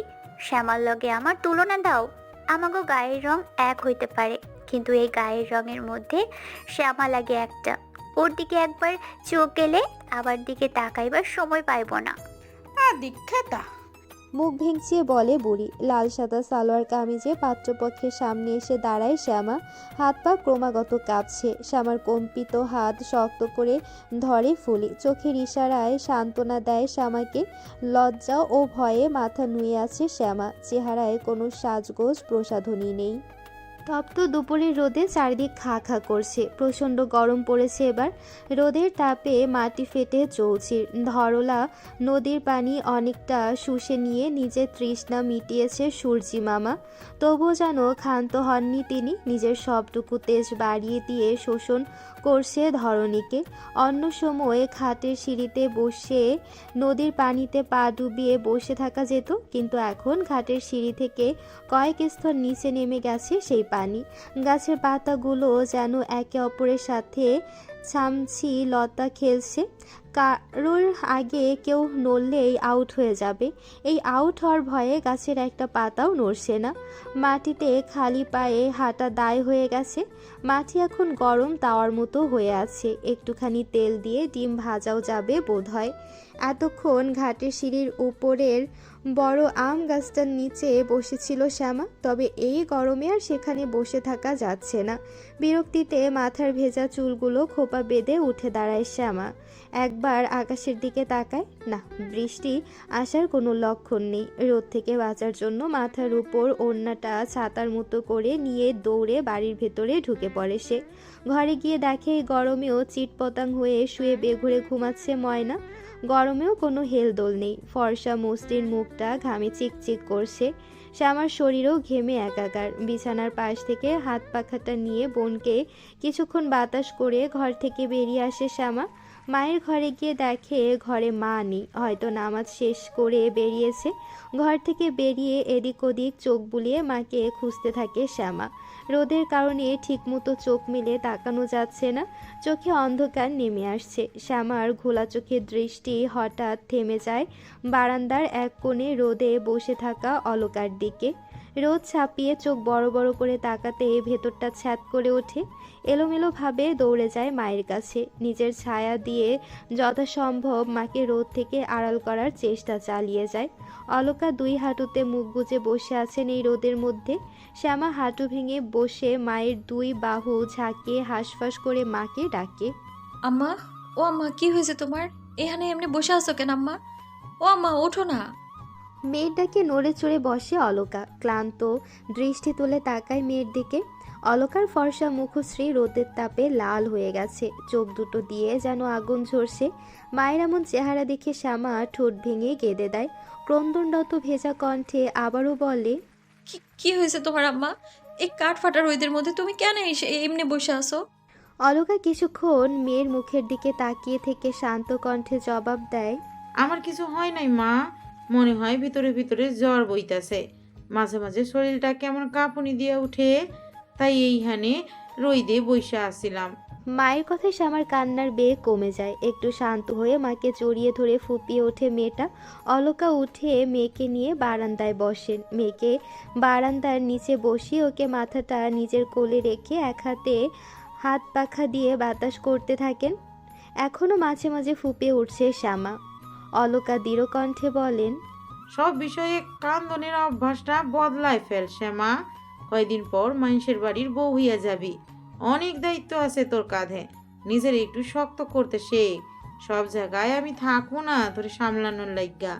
শ্যামার লগে আমার তুলনা দাও। আমাগো গায়ের রং এক হইতে পারে, কিন্তু এই গায়ের রঙের মধ্যে শ্যামা লাগে একটা। ওর দিকে একবার চোখ গেলে আবার দিকে তাকাইবার সময় পাইব না। আদিক খেতা, মুখ ভেঙচিয়ে বলে বুড়ি। লাল সাদা সালোয়ার কামিজে পাত্রপক্ষের সামনে এসে দাঁড়ায় শ্যামা। হাত পা ক্রমাগত কাঁপছে। শ্যামার কম্পিত হাত শক্ত করে ধরে ফুলি। চোখের ইশারায় সান্ত্বনা দেয় শ্যামাকে। লজ্জা ও ভয়ে মাথা নুয়ে আছে শ্যামা। চেহারায় কোনো সাজগোজ প্রসাধনী নেই। তপ্ত দুপুরের রোদে চারিদিক খা খা করছে। প্রচণ্ড গরম পড়েছে এবার। রোদের তাপে মাটি ফেটে চৌচির। ধরলা নদীর পানি অনেকটা শুষে নিয়ে নিজের তৃষ্ণা মিটিয়েছে সূর্যি মামা। তবুও যেন ক্ষান্ত হননি তিনি। নিজের সবটুকু তেজ বাড়িয়ে দিয়ে শোষণ করছে ধরণীকে। অন্য সময়ে খাটের সিঁড়িতে বসে নদীর পানিতে পা ডুবিয়ে বসে থাকা যেত, কিন্তু এখন ঘাটের সিঁড়ি থেকে কয়েক স্তর নিচে নেমে গেছে সেই পানি। গাছের পাতাগুলো যেন একে অপরের সাথে ছামছি লতা খেলছে। কারোর আগে কেউ নড়লেই আউট হয়ে যাবে। এই আউট হওয়ার ভয়ে গাছের একটা পাতাও নড়ছে না। মাটিতে খালি পায়ে হাঁটা দায় হয়ে গেছে। মাটি এখন গরম তাওয়ার মতো হয়ে আছে। একটুখানি তেল দিয়ে ডিম ভাজাও যাবে বোধহয়। এতক্ষণ ঘাটের সিঁড়ির উপরের বড় আম গাছটার নিচে বসেছিল শ্যামা। তবে এই গরমে আর সেখানে বসে থাকা যাচ্ছে না। বিরক্তিতে মাথার ভেজা চুলগুলো খোপা বেঁধে উঠে দাঁড়ায় শ্যামা। একবার আকাশের দিকে তাকায়। না, বৃষ্টি আসার কোনো লক্ষণ নেই। রোদ থেকে বাঁচার জন্য মাথার উপর ওড়নাটা ছাতার মতো করে নিয়ে দৌড়ে বাড়ির ভেতরে ঢুকে পড়ে সে। ঘরে গিয়ে দেখে এই গরমেও চিটপটাং হয়ে শুয়ে বেঘরে ঘুমাচ্ছে ময়না। গরমেও কোনো হেলদোল নেই। ফর্সা মসৃণ মুখটা ঘামে চিকচিক করছে। শ্যামার শরীরও ঘেমে একাকার। বিছানার পাশ থেকে হাত পাখাটা নিয়ে বোনকে কিছুক্ষণ বাতাস করে ঘর থেকে বেরিয়ে আসে শ্যামা। মায়ের ঘরে গিয়ে দেখে ঘরে মা নেই, হয়তো নামাজ শেষ করে বেরিয়েছে। ঘর থেকে বেরিয়ে এদিক ওদিক চোখ বুলিয়ে মাকে খুঁজতে থাকে শ্যামা। রোদের কারণে ঠিকমতো চোখ মেলে তাকানো যাচ্ছে না। চোখে অন্ধকার নেমে আসছে। শ্যামার ঘোলা চোখের দৃষ্টি হঠাৎ থেমে যায় বারান্দার এক কোণে রোদে বসে থাকা অলকার দিকে। রোদ ছাপিয়ে চোখ বড় বড় করে তাকাতে ভেতরটা ছ্যাদ করে ওঠে। এলোমেলোভাবে দৌড়ে যায় মায়ের কাছে। নিজের ছায়া দিয়ে যথাসম্ভব মাকে রোদ থেকে আড়াল করার চেষ্টা চালিয়ে যায়। অলকা দুই হাঁটুতে মুখ গুজে বসে আছেন এই রোদের মধ্যে। শ্যামা হাঁটু ভেঙে বসে মায়ের দুই বাহু ঝাঁকিয়ে হাঁসফাঁস করে মাকে ডাকে। আম্মা, ও আম্মা, কি হয়েছে তোমার? এখানে এমনি বসে আছো কেন আম্মা? ও আম্মা, ওঠো না। মেয়েটাকে নড়ে চড়ে বসে অলকা। ক্লান্ত দৃষ্টি তুলে তাকায় মেয়ের দিকে। অলকার ফর্সা মুখশ্রী রোদের তাপে লাল হয়ে গেছে। চোখ দুটো দিয়ে যেন আগুন ঝরছে। মায়ের এমন চেহারা দেখে শ্যামা ঠোঁট ভেঙে কেঁদে দেয়। ক্রন্দনরত ভেজা কণ্ঠে আবারও বলে, কি হয়েছে তোমার আম্মা? এই কাঠ ফাটা রোদের মধ্যে তুমি কেন এমনি বসে আছো? অলকা কিছুক্ষণ মেয়ের মুখের দিকে তাকিয়ে থেকে শান্ত কণ্ঠে জবাব দেয়, আমার কিছু হয় নাই মা, মনে হয় ভিতরে ভিতরে জ্বর বইতাছে। মাঝে মাঝে শরীরটা কেমন কাঁপুনি দিয়ে উঠে, তাই এইখানে রইদে বইসা আসছিলাম। মায়ের কথায় শ্যামার কান্নার বেগ কমে যায়। একটু শান্ত হয়ে মাকে জড়িয়ে ধরে ফুপিয়ে ওঠে মেয়েটা। অলকা উঠে মেয়েকে নিয়ে বারান্দায় বসেন। মেয়েকে বারান্দার নিচে বসিয়ে ওকে মাথাটা নিজের কোলে রেখে এক হাতে হাত পাখা দিয়ে বাতাস করতে থাকেন। এখনও মাঝে মাঝে ফুপিয়ে উঠছে শ্যামা। অলকা দৃঢ় কণ্ঠে বলেন, সব বিষয়ে কান্দনের অভ্যাসটা বদলায় ফেল শ্যামা। কয়দিন পর মানুষের বাড়ির বউ হইয়া যাবি। অনেক দায়িত্ব আছে তোর কাঁধে। নিজের একটু শক্ত করতে শেখ। সব জায়গায় আমি থাকবো না তোর সামলানোর লাইগা।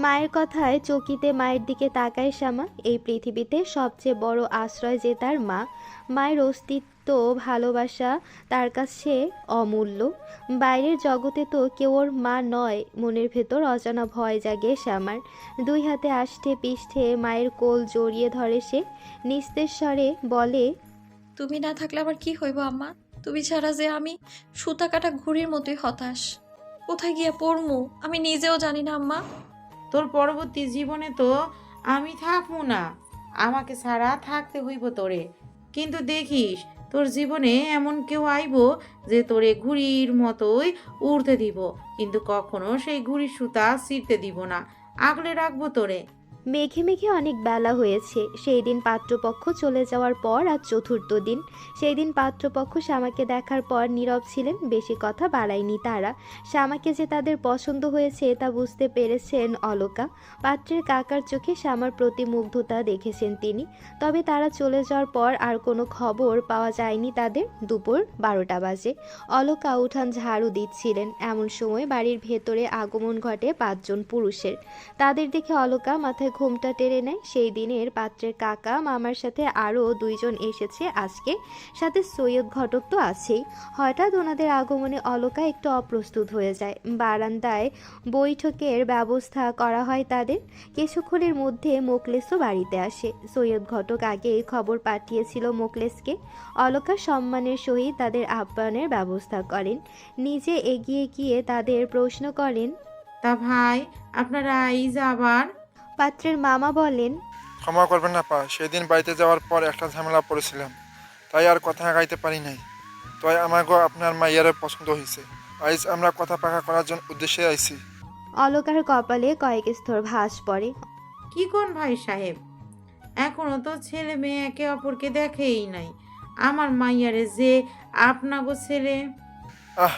মায়ের কথায় চকিতে মায়ের দিকে তাকায় শ্যামা। এই পৃথিবীতে সবচেয়ে বড় আশ্রয় যে তার মা। মায়ের অস্তিত্ব, ভালোবাসা তার কাছে অমূল্য। বাইরের জগতে তো কেউ ওর মা নয়। মনের ভেতর অজানা ভয় জাগে শ্যামার। দুই হাতে আষ্টে পিষ্টে মায়ের কোল জড়িয়ে ধরে সে। নিস্তেজ স্বরে বলে, তুমি না থাকলে আবার কি হইব আম্মা? তুমি ছাড়া যে আমি সুতা কাটা ঘুড়ির মতোই হতাশ। কোথায় গিয়ে পড়মু আমি নিজেও জানি না আম্মা। তোর পরবর্তী জীবনে তো আমি থাকবো না, আমাকে ছাড়া থাকতে হইব তোরে। কিন্তু দেখিস তোর জীবনে এমন কেউ আইব যে তোরে ঘুড়ির মতোই উড়তে দিব, কিন্তু কখনো সেই ঘুড়ির সুতা ছিঁড়তে দিব না। আগলে রাখবো তোরে। মেঘে মেঘে অনেক বেলা হয়েছে। সেই দিন পাত্রপক্ষ চলে যাওয়ার পর আজ চতুর্থ দিন। সেই দিন পাত্রপক্ষ শ্যামাকে দেখার পর নীরব ছিলেন, বেশি কথা বাড়ায়নি তারা। শ্যামাকে যে তাদের পছন্দ হয়েছে তা বুঝতে পেরেছেন অলকা। পাত্রের কাকার চোখে শ্যামার প্রতি মুগ্ধতা দেখেছেন তিনি। তবে তারা চলে যাওয়ার পর আর কোনো খবর পাওয়া যায়নি তাদের। দুপুর 12টা বাজে। অলকা উঠান ঝাড়ু দিচ্ছিলেন, এমন সময় বাড়ির ভেতরে আগমন ঘটে 5 জন পুরুষের। তাদের দেখে অলকা মাথায় ঘোমটা টেনে নেয়। সেই দিনের পাত্রের কাকা মামার সাথে আরও 2 জন এসেছে আজকে, সাথে সৈয়দ ঘটক তো আছেই। হঠাৎ ওনাদের আগমনে অলকা একটু অপ্রস্তুত হয়ে যায়। বারান্দায় বৈঠকের ব্যবস্থা করা হয় তাদের। কিছুক্ষণের মধ্যে মোকলেসও বাড়িতে আসে। সৈয়দ ঘটক আগেই খবর পাঠিয়েছিল মোকলেসকে। অলকা সম্মানের সহিত তাদের আপ্যায়নের ব্যবস্থা করেন। নিজে এগিয়ে গিয়ে তাদের প্রশ্ন করেন, তা ভাই, আপনারা আইজ আবার? পাত্রের মামা বলেন, ক্ষমা করবেন না পা, সেদিন বাড়িতে যাওয়ার পর একটা ঝামেলা পড়েছিলাম, তাই আর কথা গাইতে পারি নাই। তাই আমাকে আপনার মাইয়ারে পছন্দ হয়েছে। আজ আমরা কথা পাকা করার জন্য উদ্দেশ্যে আইছি। অলকার কপালে কয়েক স্তর ভাঁজ পড়ে। কি কোন ভাই সাহেব, এখনো তো ছেলে মেয়ে একে অপরকে দেখেই নাই। আমার মাইয়ারে যে আপনাগো ছেলে। আহ,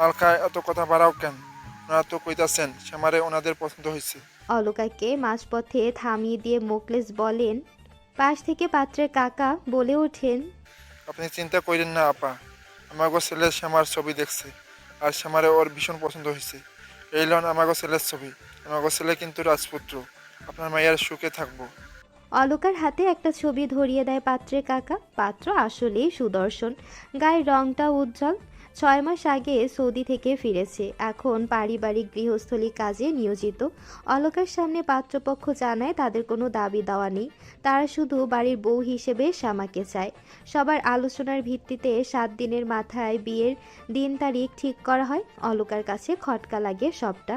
আলকায় এত কথা বাড়াও কেন? ওনারা তো কইতাছেন শ্যামারে ওনাদের পছন্দ হয়েছে। অলকাকে মাঝপথে থামিয়ে দিয়ে মোকলেস বলেন। পাশ থেকে পাত্রের কাকা বলে ওঠেন, আপনি চিন্তা করেন না আপা, আমাগো ছেলে শ্যামার ছবি দেখছে, আর শ্যামারে ওর ভীষণ পছন্দ হয়েছে। এই লন আমাগো ছেলের ছবি। আমাগো ছেলে কিন্তু রাজপুত্র। আপনার মাইয়ার সুখে থাকবো। অলকার হাতে একটা ছবি ধরিয়ে দেয় পাত্রের কাকা। পাত্র আসলেই সুদর্শন, গায়ের রংটা উজ্জ্বল। 6 মাস আগে সৌদি থেকে ফিরেছে, এখন পারিবারিক গৃহস্থলী কাজে নিয়োজিত। অলকার সামনে পাত্রপক্ষ জানায় তাদের কোনো দাবি দেওয়া নেই, তারা শুধু বাড়ির বউ হিসেবে শ্যামাকে চায়। সবার আলোচনার ভিত্তিতে 7 দিনের মাথায় বিয়ের দিন তারিখ ঠিক করা হয়। অলকার কাছে খটকা লাগে সবটা।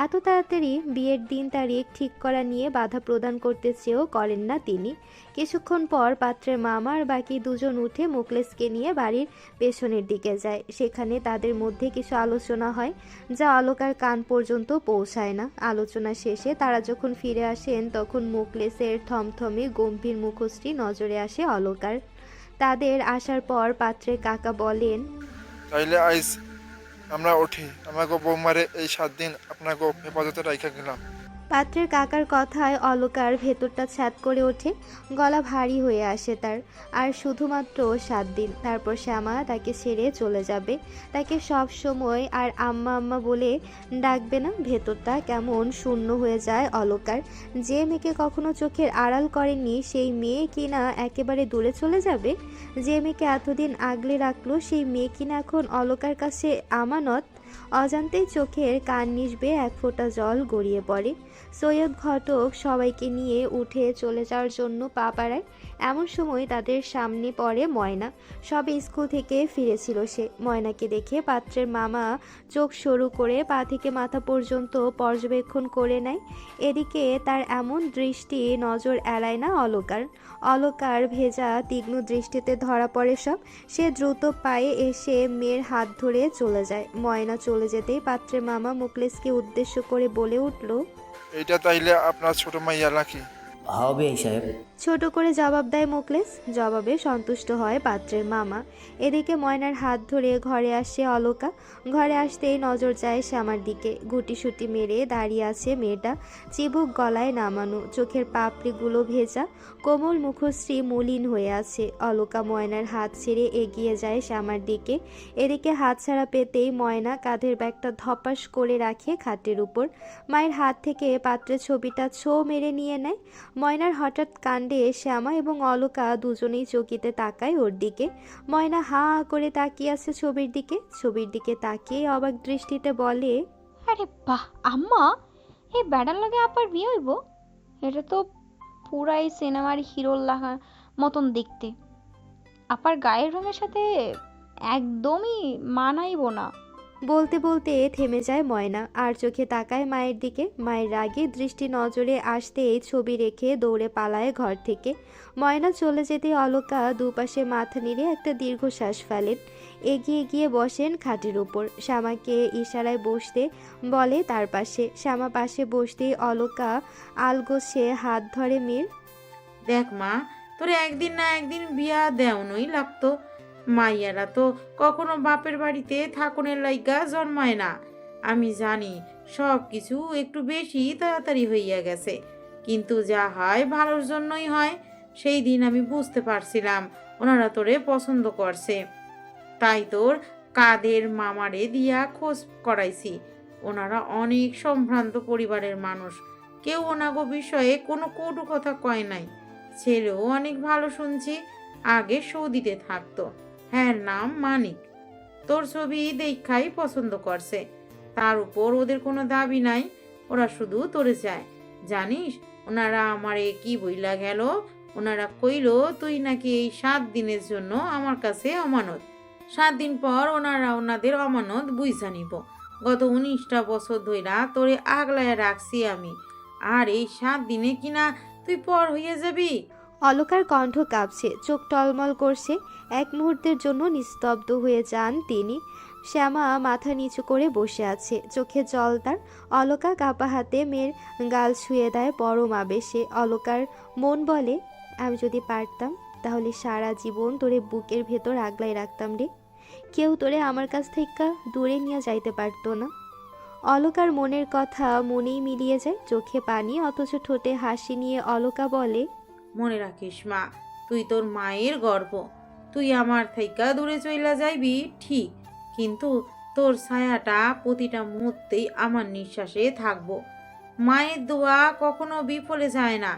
এত তাড়াতাড়ি বিয়ের দিন তারিখ ঠিক করা নিয়ে বাধা প্রদান করতে চেয়েও করেন না তিনি। কিছুক্ষণ পর পাত্রের মামা আর বাকি 2 জন উঠে মোকলেসকে নিয়ে বাড়ির পেছনের দিকে যায়। সেখানে তাদের মধ্যে কিছু আলোচনা হয়, যা অলকার কান পর্যন্ত পৌঁছায় না। আলোচনা শেষে তারা যখন ফিরে আসেন তখন মোকলেসের থমথমে গম্ভীর মুখশ্রী নজরে আসে অলকার। তাদের আসার পর পাত্রের কাকা বলেন, তাইলে আইজ আমরা উঠি। আমাগো বৌমারে এই 7 দিন আপনাগো হেফাজতে রাইখা গেলাম। পাত্রের কাকার কথায় অলকার ভেতরটা ছ্যাদ করে ওঠে, গলা ভারী হয়ে আসে তার। আর শুধুমাত্র 7 দিন, তারপর শ্যামা তাকে ছেড়ে চলে যাবে। তাকে সব সময় আর আম্মা আম্মা বলে ডাকবে না। ভেতরটা কেমন শূন্য হয়ে যায় অলকার। যে মেয়েকে কখনো চোখের আড়াল করেনি সেই মেয়ে কিনা একেবারে দূরে চলে যাবে। যে মেয়েকে এতদিন আগলে রাখলো সেই মেয়ে কিনা এখন অলকার কাছে আমানত। অজান্তেই চোখের কান নিসবে এক ফোঁটা জল গড়িয়ে পড়ে। সৈয়দ ঘটক সবাইকে নিয়ে উঠে চলে যাওয়ার জন্য পা বাড়ায়। এমন সময় তাদের সামনে পড়ে ময়না। সবে স্কুল থেকে ফিরেছিল সে। ময়নাকে দেখে পাত্রের মামা চোখ সরু করে পা থেকে মাথা পর্যন্ত পর্যবেক্ষণ করে নেয়। এদিকে তার এমন দৃষ্টি নজর এড়ায় না অলকার। অলকার ভেজা তীক্ষ্ণ দৃষ্টিতে ধরা পড়ে সব। সে দ্রুত পায়ে এসে মেয়ের হাত ধরে চলে যায়। ময়না চলে যেতেই পাত্রের মামা মুকলেসকে উদ্দেশ্য করে বলে উঠল, এইটা তাইলে আপনার ছোট মাইয়া নাকি? হবে এই সাহেব। ছোট করে জবাব দেয় মুকলেস। জবাবে সন্তুষ্ট হয় পাত্রের মামা। এদিকে ময়নার হাত ধরে ঘরে আসে অলকা। ঘরে আসতেই নজর যায় শ্যামার দিকে। গুটিসুটি মেরে দাঁড়িয়ে আছে মেয়েটা, চিবুক গলায় নামানো, চোখের পাপড়িগুলো ভেজা, কোমল মুখশ্রী মলিন হয়ে আছে। অলকা ময়নার হাত ছেড়ে এগিয়ে যায় শ্যামার দিকে। এদিকে হাত ছাড়া পেতেই ময়না কাঁধের ব্যাগটা ধপাস করে রাখে খাটের উপর। মায়ের হাত থেকে পাত্রের ছবিটা ছো মেরে নিয়ে নেয়। ময়নার হঠাৎ কাণ্ডে শ্যামা এবং অলকা দুজনেই চকিতে তাকায় ওর দিকে। ময়না হা করে তাকিয়ে আছে ছবির দিকে। ছবির দিকে তাকিয়ে অবাক দৃষ্টিতে বলে, আরে বাহ আম্মা, এই ব্যাডার লগে আপার বিয়ে হইব? এটা তো পুরাই সিনেমার হিরোর লাগা মতন দেখতে। আপার গায়ের রঙের সাথে একদমই মানাইব না। বলতে বলতে থেমে যায় ময়না আর চোখে তাকায় মায়ের দিকে। মায়ের রাগে দৃষ্টি নজরে আসতেই ছবি রেখে দৌড়ে পালায় ঘর থেকে। ময়না চলে যেতে অলকা দুপাশে মাথা নেড়ে একটা দীর্ঘশ্বাস ফেলেন। এগিয়ে গিয়ে বসেন খাটের উপর। শ্যামাকে ইশারায় বসতে বলে তার পাশে। শ্যামা পাশে বসতেই অলকা আলগোছে হাত ধরে মেয়ের। দেখ মা, তোরে একদিন না একদিন বিয়া দেওনই লাগতো। মাইয়ারা তো কখনো বাপের বাড়িতে থাকুনের লাইগা জন্মায় না। আমি জানি সব কিছু একটু বেশি তাড়াতাড়ি হইয়া গেছে, কিন্তু যা হয় ভালোর জন্যই হয়। সেই দিন আমি বুঝতে পারছিলাম ওনারা তোরে পছন্দ করছে, তাই তোর কাদের মামারে দিয়া খোঁজ করাইছি। ওনারা অনেক সম্ভ্রান্ত পরিবারের মানুষ, কেউ ওনাগো বিষয়ে কোনো কটু কথা কয় নাই। ছেলেও অনেক ভালো শুনছি, আগে সৌদিতে থাকতো, হ্যাঁ নাম মানিক। তোর ছবি দেখাই পছন্দ করছে, তার উপর ওদের কোনো দাবি নাই, ওরা শুধু তোরে চায়। জানিস ওনারা আমারে কি বইলা গেল? ওনারা কইল তুই নাকি এই 7 দিনের জন্য আমার কাছে অমানত। 7 দিন পর ওনারা ওনাদের অমানত বুঝা নিব। গত 19টা বছর ধইরা তোরে আগলায় রাখছি আমি, আর এই 7 দিনে কিনা তুই পর হইয়া যাবি? অলকার কণ্ঠ কাঁপছে, চোখ টলমল করছে। এক মুহূর্তের জন্য নিস্তব্ধ হয়ে যান তিনি। শ্যামা মাথা নিচু করে বসে আছে, চোখে জল তার। অলকা কাপা হাতে মেয়ের গাল ছুঁয়ে দেয় পরম আবেশে। অলকার মন বলে, আমি যদি পারতাম তাহলে সারা জীবন তোরে বুকের ভেতর আগলায় রাখতাম রে। কেউ তোরে আমার কাছ থেকে দূরে নিয়ে যাইতে পারতো না। অলকার মনের কথা মনেই মিলিয়ে যায়, চোখে পানি অথচ ঠোঁটে হাসি নিয়ে অলকা বলে, মনে রাখিস মা, তুই তোর মায়ের গর্ব। তুই আমার থেকে দূরে চইলা যাইবি ঠিক, কিন্তু তোর ছায়াটা প্রতিটা মুহূর্তেই আমার নিঃশ্বাসে থাকবো। মায়ের দোয়া কখনো বিফলে যায় না।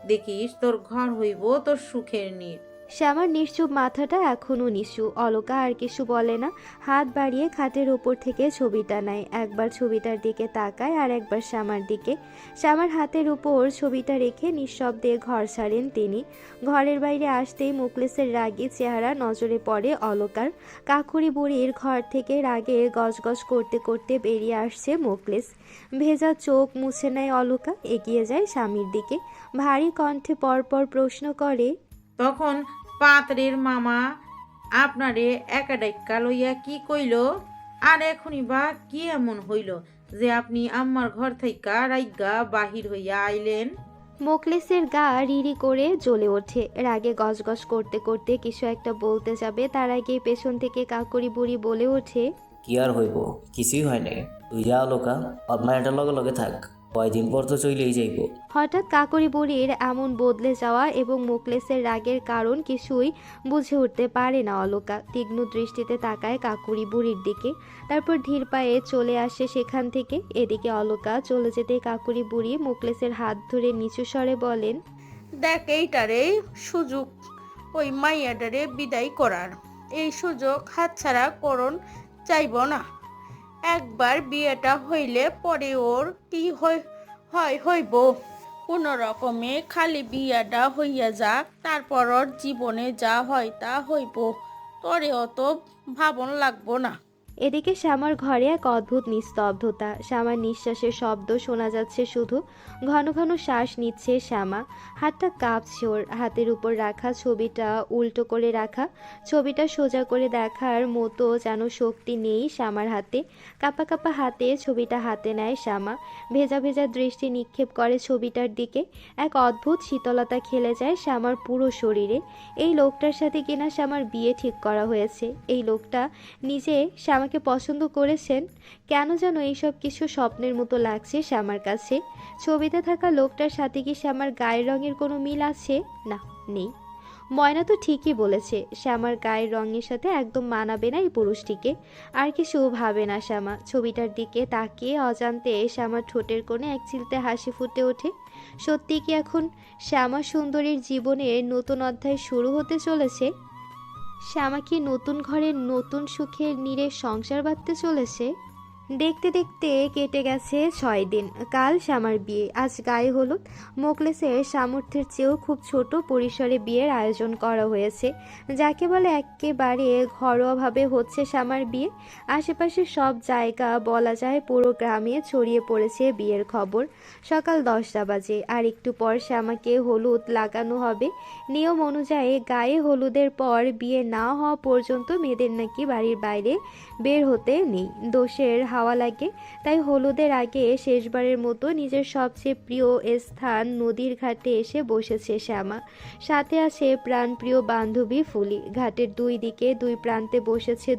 দেখিস তোর ঘর হইব তোর সুখের নীড়। শ্যামার নিশ্চুপ মাথাটা এখনো নিচু। অলকা আর কিছু বলে না, হাত বাড়িয়ে খাটের ওপর থেকে ছবিটা নেয়। একবার ছবিটার দিকে তাকায় আর একবার শ্যামার দিকে। শ্যামার হাতের উপর ছবিটা রেখে নিঃশব্দে ঘর ছাড়েন তিনি। ঘরের বাইরে আসতেই মুখলেসের রাগী চেহারা নজরে পড়ে অলকার। কাকুরি বুড়ির ঘর থেকে রাগে গজগজ করতে করতে বেরিয়ে আসছে মুখলেস। ভেজা চোখ মুছে নেয় অলকা, এগিয়ে যায় স্বামীর দিকে। ভারী কণ্ঠে পরপর প্রশ্ন করে, তখন পাত্রের মামা আপনারে একা ডাইক্কা লইয়া কি কইল? আর এখনই বা কি এমন হইল যে আপনি আম্মার ঘর থাইকা রাইগা বাহির হইয়া আইলেন? মোকলেসের গা রিরি করে জ্বলে ওঠে। রাগে গজগজ করতে করতে কিছু একটা বলতে যাবে, তার আগে পেছন থেকে কাকুরি বুড়ি বলে ওঠে, কি আর হইব, কিছুই হয় নাই। তুই যা লোকা, অদমায়াটার লগে লগে থাক, কয়দিন পর তো চইলেই যাইব। হঠাৎ কাকুরি বুড়ির এমন বদলে যাওয়া এবং মোকলেসের রাগের কারণ কিছুই বুঝে উঠতে পারে না অলকা। তীক্ষ্ণ দৃষ্টিতে তাকায় কাকুরি বুড়ির দিকে, তারপর ধীর পায়ে চলে আসে সেখান থেকে। এদিকে অলকা চলে যেতে কাকুরি বুড়ি মোকলেসের হাত ধরে নিচু স্বরে বলেন, দেখ এইটারে সুযোগ ওই মাইয়াটারে বিদায় করার। এই সুযোগ হাতছাড়া করণ চাইব না। একবার বিয়েটা হইলে পরে ওর কি হইব, কোনো রকমে খালি বিয়াটা হইয়া যাক, তারপর ওর জীবনে যা হয় তা হইব, তোরে অত ভাবন লাগবো না। এদিকে শ্যামার ঘরে এক অদ্ভুত নিস্তব্ধতা। শ্যামার নিঃশ্বাসের শব্দ শোনা যাচ্ছে শুধু। ঘন ঘন শ্বাস নিচ্ছে শ্যামা। হাতটা কাঁপছে ওর। হাতের উপর রাখা ছবিটা উল্টো করে রাখা। ছবিটা সোজা করে দেখার মতো যেন শক্তি নেই শ্যামার হাতে। কাঁপা কাঁপা হাতে ছবিটা হাতে নেয় শ্যামা। ভেজা ভেজা দৃষ্টি নিক্ষেপ করে ছবিটার দিকে। এক অদ্ভুত শীতলতা খেলে যায় শ্যামার পুরো শরীরে। এই লোকটার সাথে কিনা শ্যামার বিয়ে ঠিক করা হয়েছে। এই লোকটা নিজে শ্যামাকে পছন্দ করেছেন। কেন যেন এইসব কিছু স্বপ্নের মতো লাগছে শ্যামার কাছে। ছবিতে থাকা লোকটার সাথে কি শ্যামার গায়ের রঙের কোনো মিল আছে? না, নেই। ময়না তো ঠিকই বলেছে, শ্যামার গায়ের রঙের সাথে একদম মানাবে না এই পুরুষটিকে। আর কিছু ভাবে না শ্যামা। ছবিটার দিকে তাকিয়ে অজান্তে শ্যামার ঠোঁটের কোণে এক চিলতে হাসি ফুটে ওঠে। সত্যি কি এখন শ্যামা সুন্দরীর জীবনের নতুন অধ্যায় শুরু হতে চলেছে? শ্যামা কি নতুন ঘরের নতুন সুখের নীড়ে সংসার বাঁধতে চলেছে? দেখতে দেখতে কেটে গেছে 6 দিন। কাল শ্যামার বিয়ে, আজ গায়ে হলুদ। মোকলেসের সামর্থ্যের চেয়েও খুব ছোট পরিসরে বিয়ের আয়োজন করা হয়েছে, যাকে বলে একেবারে ঘরোয়াভাবে হচ্ছে শ্যামার বিয়ে। আশেপাশের সব জায়গা বলা যায় পুরো গ্রামে ছড়িয়ে পড়েছে বিয়ের খবর। সকাল 10টা বাজে, আর একটু পর শ্যামাকে হলুদ লাগানো হবে। নিয়ম অনুযায়ী গায়ে হলুদের পর বিয়ে না হওয়া পর্যন্ত মেয়েদের নাকি বাড়ির বাইরে বের হতে নেই, দোষের হাওয়া লাগে। তাই হলুদের আগে শেষবারের মতো নিজের সবচেয়ে প্রিয় স্থান নদীর ঘাটে এসে বসেছে শ্যামা। সাথে আছে প্রাণপ্রিয় বান্ধবী ফুলি। ঘাটের দুই দিকে দুই প্রান্তে বসেছে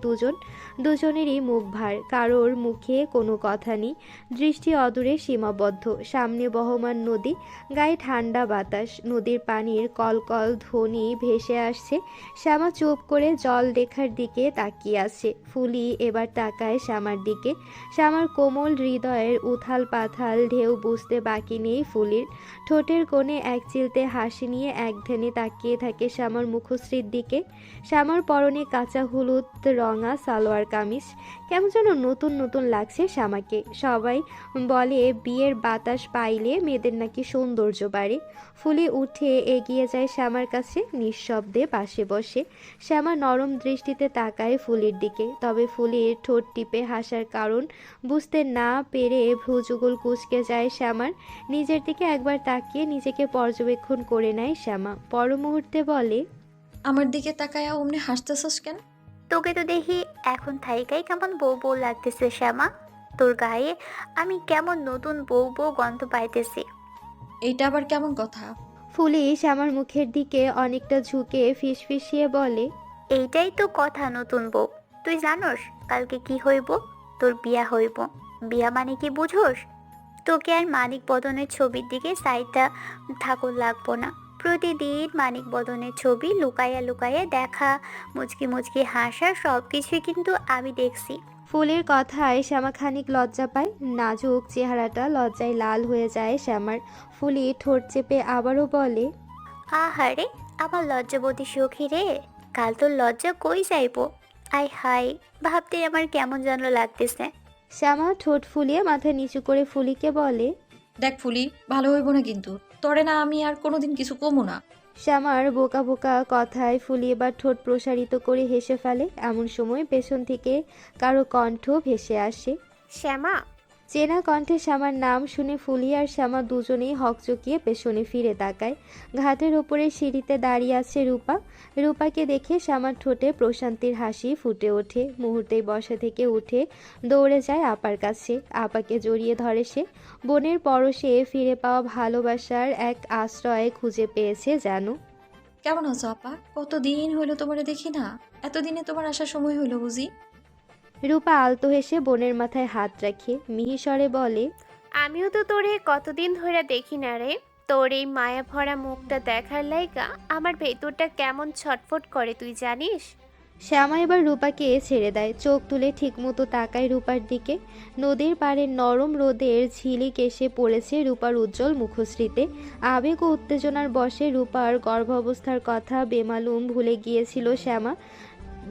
দুজনেরই মুখ ভার, কারোর মুখে কোনো কথা নেই, দৃষ্টি অদূরে সীমাবদ্ধ। সামনে বহমান নদী, গায়ে ঠান্ডা বাতাস, নদীর পানির কলকল ধ্বনি ভেসে আসছে। শ্যামা চুপ করে জল রেখার দিকে তাকিয়ে আছে। ফুলি এবার তাকায় শ্যামার দিকে। শ্যামার কোমল হৃদয়ের উথাল পাথাল ঢেউ বুঝতে বাকি নেই ফুলির। ঠোঁটের কোণে এক চিলতে হাসি নিয়ে একধ্যানে তাকিয়ে থাকে শ্যামার মুখশ্রীর দিকে। শ্যামার পরনে কাঁচা হলুদ রঙা সালোয়ার কামিজ, কেমন যেন নতুন নতুন লাগছে শ্যামাকে। সবাই বলে বিয়ের বাতাস পাইলে মেয়েদের নাকি সৌন্দর্য বাড়ে। ফুলি উঠে এগিয়ে যায় শ্যামার কাছে, নিঃশব্দে পাশে বসে। শ্যামা নরম দৃষ্টিতে তাকায় ফুলির দিকে, তবে ফুলির ঠোঁট টিপে হাসার কারণ বুঝতে না পেরে ভ্রুযুগল কুঁচকে যায় শ্যামার। নিজের দিকে একবার তাকিয়ে নিজেকে পর্যবেক্ষণ করে নেয় শ্যামা, পর মুহূর্তে বলে, আমার দিকে তাকায়া অমনি হাসতেছস কেন? তোকে তো দেখি এখন থাইকাই কেমন বউ বউ লাগতেছে শ্যামা। তোর গায়ে আমি কেমন নতুন বউ বউ গন্ধ পাইতেছি। এইটা আবার কেমন কথা? ফুলি শ্যামার মুখের দিকে অনেকটা ঝুঁকে ফিসফিসিয়ে বলে, এইটাই তো কথা নতুন বউ। তুই জানোস কালকে কি হইব? তোর বিয়া হইব। বিয়া মানে কি বুঝোস? তোকে আর মানিক বদনের ছবির দিকে সাইডটা ঠাকুর লাগবো না। প্রতিদিন মানিক বদনের ছবি লুকাইয়া লুকাইয়া দেখা, মুচকি মুচকি হাসা, সব কিছুই কিন্তু আমি দেখছি। ফুলের কথায় শ্যামা খানিক লজ্জা পায়। নাজুক চেহারাটা লজ্জায় লাল হয়ে যায় শ্যামার। ফুলি ঠোঁট চেপে আবারও বলে, আহারে আমার লজ্জাবতী সখী রে, কাল তোর লজ্জা কই যাইব? আয় হাই, ভাবতে আমার কেমন যেন লাগতেছে। শ্যামা ঠোঁট ফুলিয়ে মাথা নিচু করে ফুলিকে বলে, দেখ ফুলি, ভালো হইব না কিন্তু। তরে না আমি আর কোনোদিন কিছু কমু না। শ্যামার বোকা বোকা কথায় ফুলি এবার ঠোঁট প্রসারিত করে হেসে ফেলে। এমন সময় পেছন থেকে কারো কণ্ঠ ভেসে আসে। শ্যামা। চেনা কণ্ঠে শ্যামার নাম শুনে ফুলি আর শ্যামা দুজনেই হকচকিয়ে পেছনে ফিরে তাকায়। ঘাটের ওপরে সিঁড়িতে দাঁড়িয়ে আছে রূপা। রূপাকে দেখে শ্যামার ঠোঁটে প্রশান্তির হাসি ফুটে ওঠে। মুহূর্তেই বসা থেকে উঠে দৌড়ে যায় আপার কাছে। আপাকে জড়িয়ে ধরে সে। বোনের পরশে ফিরে পাওয়া ভালোবাসার এক আশ্রয় খুঁজে পেয়েছে যেন। কেমন আছো আপা? কতদিন হইলো তোমারে দেখি না। এতদিনে তোমার আসার সময় হইলো বুঝি? রূপা আলতো হেসে বোনের মাথায় হাত রাখে মিহিস্বরে বলে, আমিও তো তোরে কতদিন ধরে দেখি না রে। তোর এই মায়া ভরা মুখটা দেখার লাইগা আমার ভেতরটা কেমন ছটফট করে তুই জানিস? শ্যামা এবার রূপাকে ছেড়ে দেয়, চোখ তুলে ঠিকমতো তাকায় রূপার দিকে। নদীর পাড়ে নরম রোদের ঝিলিক এসে পড়েছে রূপার উজ্জ্বল মুখশ্রীতে। আবেগ ও উত্তেজনার বশে রূপার গর্ভাবস্থার কথা বেমালুম ভুলে গিয়েছিল শ্যামা।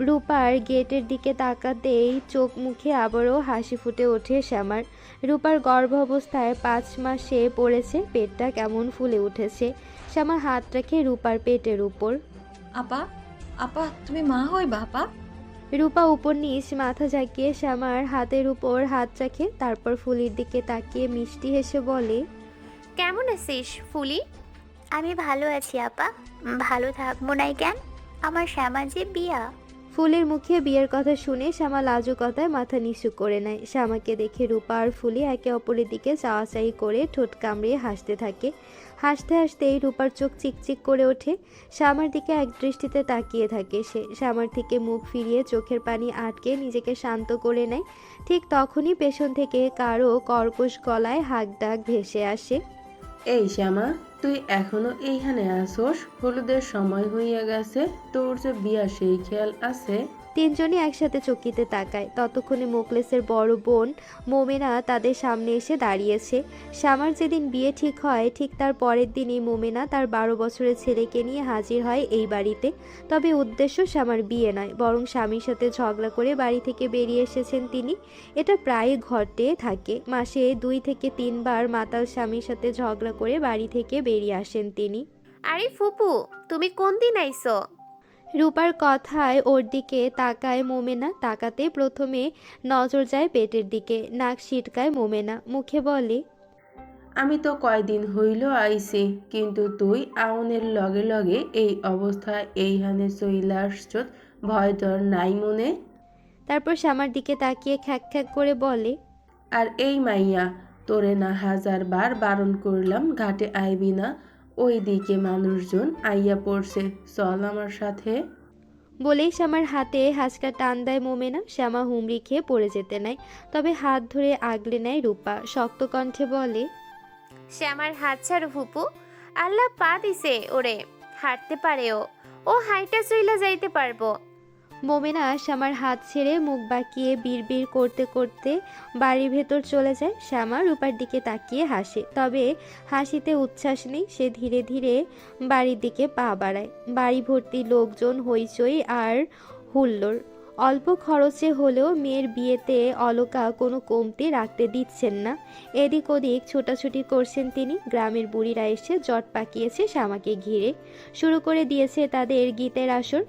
রূপার গেটের দিকে তাকাতেই চোখ মুখে আবারও হাসি ফুটে ওঠে শ্যামার। রূপার গর্ভাবস্থায় 5 মাসে পড়েছে, পেটটা কেমন ফুলে উঠেছে। শ্যামা হাত রাখে রূপার পেটের উপর। আপা, আপা তুমি মা হইবা আপা? রূপা উপর নিচ মাথা ঝাঁকিয়ে শ্যামার হাতের উপর হাত রাখে, তারপর ফুলির দিকে তাকিয়ে মিষ্টি হেসে বলে, কেমন আছিস ফুলি? আমি ভালো আছি আপা, ভালো থাকবো নাই কেন? আমার শ্যামা যে বিয়া। ফুলের মুখে বিয়ের কথা শুনে শ্যামা লাজুকতায় মাথা নিচু করে নেয়। শ্যামাকে দেখে রূপা আর ফুলি একে অপরের দিকে চাওয়াচাই করে ঠোঁট কামড়িয়ে হাসতে থাকে। হাসতে হাসতেই রূপার চোখ চিকচিক করে ওঠে। শ্যামার দিকে এক দৃষ্টিতে তাকিয়ে থাকে সে। শ্যামার থেকে মুখ ফিরিয়ে চোখের পানি আটকে নিজেকে শান্ত করে নেয়। ঠিক তখনই পেছন থেকে কারো কর্কশ গলায় হাক ডাক ভেসে আসে, এই শ্যামা, তুই এখনো এইখানে আসোস? হলুদের সময় হইয়া গেছে, তোর যে বিয়া সেই খেয়াল আছে? তিনজনই একসাথে চকিতে তাকায়। ততক্ষণে মোকলেসের বড় বোন মোমেনা তাদের সামনে এসে দাঁড়িয়েছে। শ্যামার যেদিন বিয়ে ঠিক হয় ঠিক তার পরের দিনই মোমেনা তার 12 বছরের ছেলেকে নিয়ে হাজির হয় এই বাড়িতে। তবে উদ্দেশ্য শ্যামার বিয়ে নয়, বরং স্বামীর সাথে ঝগড়া করে বাড়ি থেকে বেরিয়ে এসেছেন তিনি। এটা প্রায় ঘটে থাকে, মাসে 2 থেকে 3 বার মাতাল স্বামীর সাথে ঝগড়া করে বাড়ি থেকে বেরিয়ে আসেন তিনি। আরে ফুপু, তুমি কোন দিন আইছো? রূপার কথায় ওর দিকে তাকায় মোমেনা। তাকাতে প্রথমে নজর যায় পেটের দিকে, নাক সিটকায় মোমেনা, মুখে বলে, আমি তো কয়দিন হইল আইছি, কিন্তু তুই আউনের লগে লগে এই অবস্থা এইখানে চইলা আসছত, ভয় তোর নাই মনে? তারপর শ্যামার দিকে তাকিয়ে খ্যাক খ্যাক করে বলে, আর এই মাইয়া, তোরে না 1000 বার বারণ করলাম ঘাটে আইবি না, ওই দিকে মানুষজন আইয়া পড়ছে, চল আমার সাথে। বলেই শ্যামার হাতে হাঁচকা টান দেয় মোমেনা। শ্যামা হুমড়ি খেয়ে পড়ে যেতে নেয়, তবে হাত ধরে আগলে নেয় রূপা। শক্ত কণ্ঠে বলে, সে আমার হাত ছাড়ো ফুপু, আল্লাহ পা দিছে ওরে, হাঁটতে পারে ও হাইটা চইলা যাইতে পারবো। মোমেনা শ্যামার হাত ছেড়ে মুখ বাঁকিয়ে বিড়বিড় করতে করতে বাড়ির ভেতর চলে যায়। শ্যামা রূপার দিকে তাকিয়ে হাসে, তবে হাসিতে উচ্ছ্বাস নেই। সে ধীরে ধীরে বাড়ির দিকে পা বাড়ায়। বাড়ি ভর্তি লোকজন, হইচই আর হুল্লোড়। অল্প খরচে হলেও মেয়ের বিয়েতে অলকা কোনো কমতি রাখতে দিচ্ছেন না। এদিক ওদিক ছোটাছুটি করছেন তিনি। গ্রামের বুড়িরা এসে জট পাকিয়েছে শ্যামাকে ঘিরে, শুরু করে দিয়েছে তাদের গীতের আসর।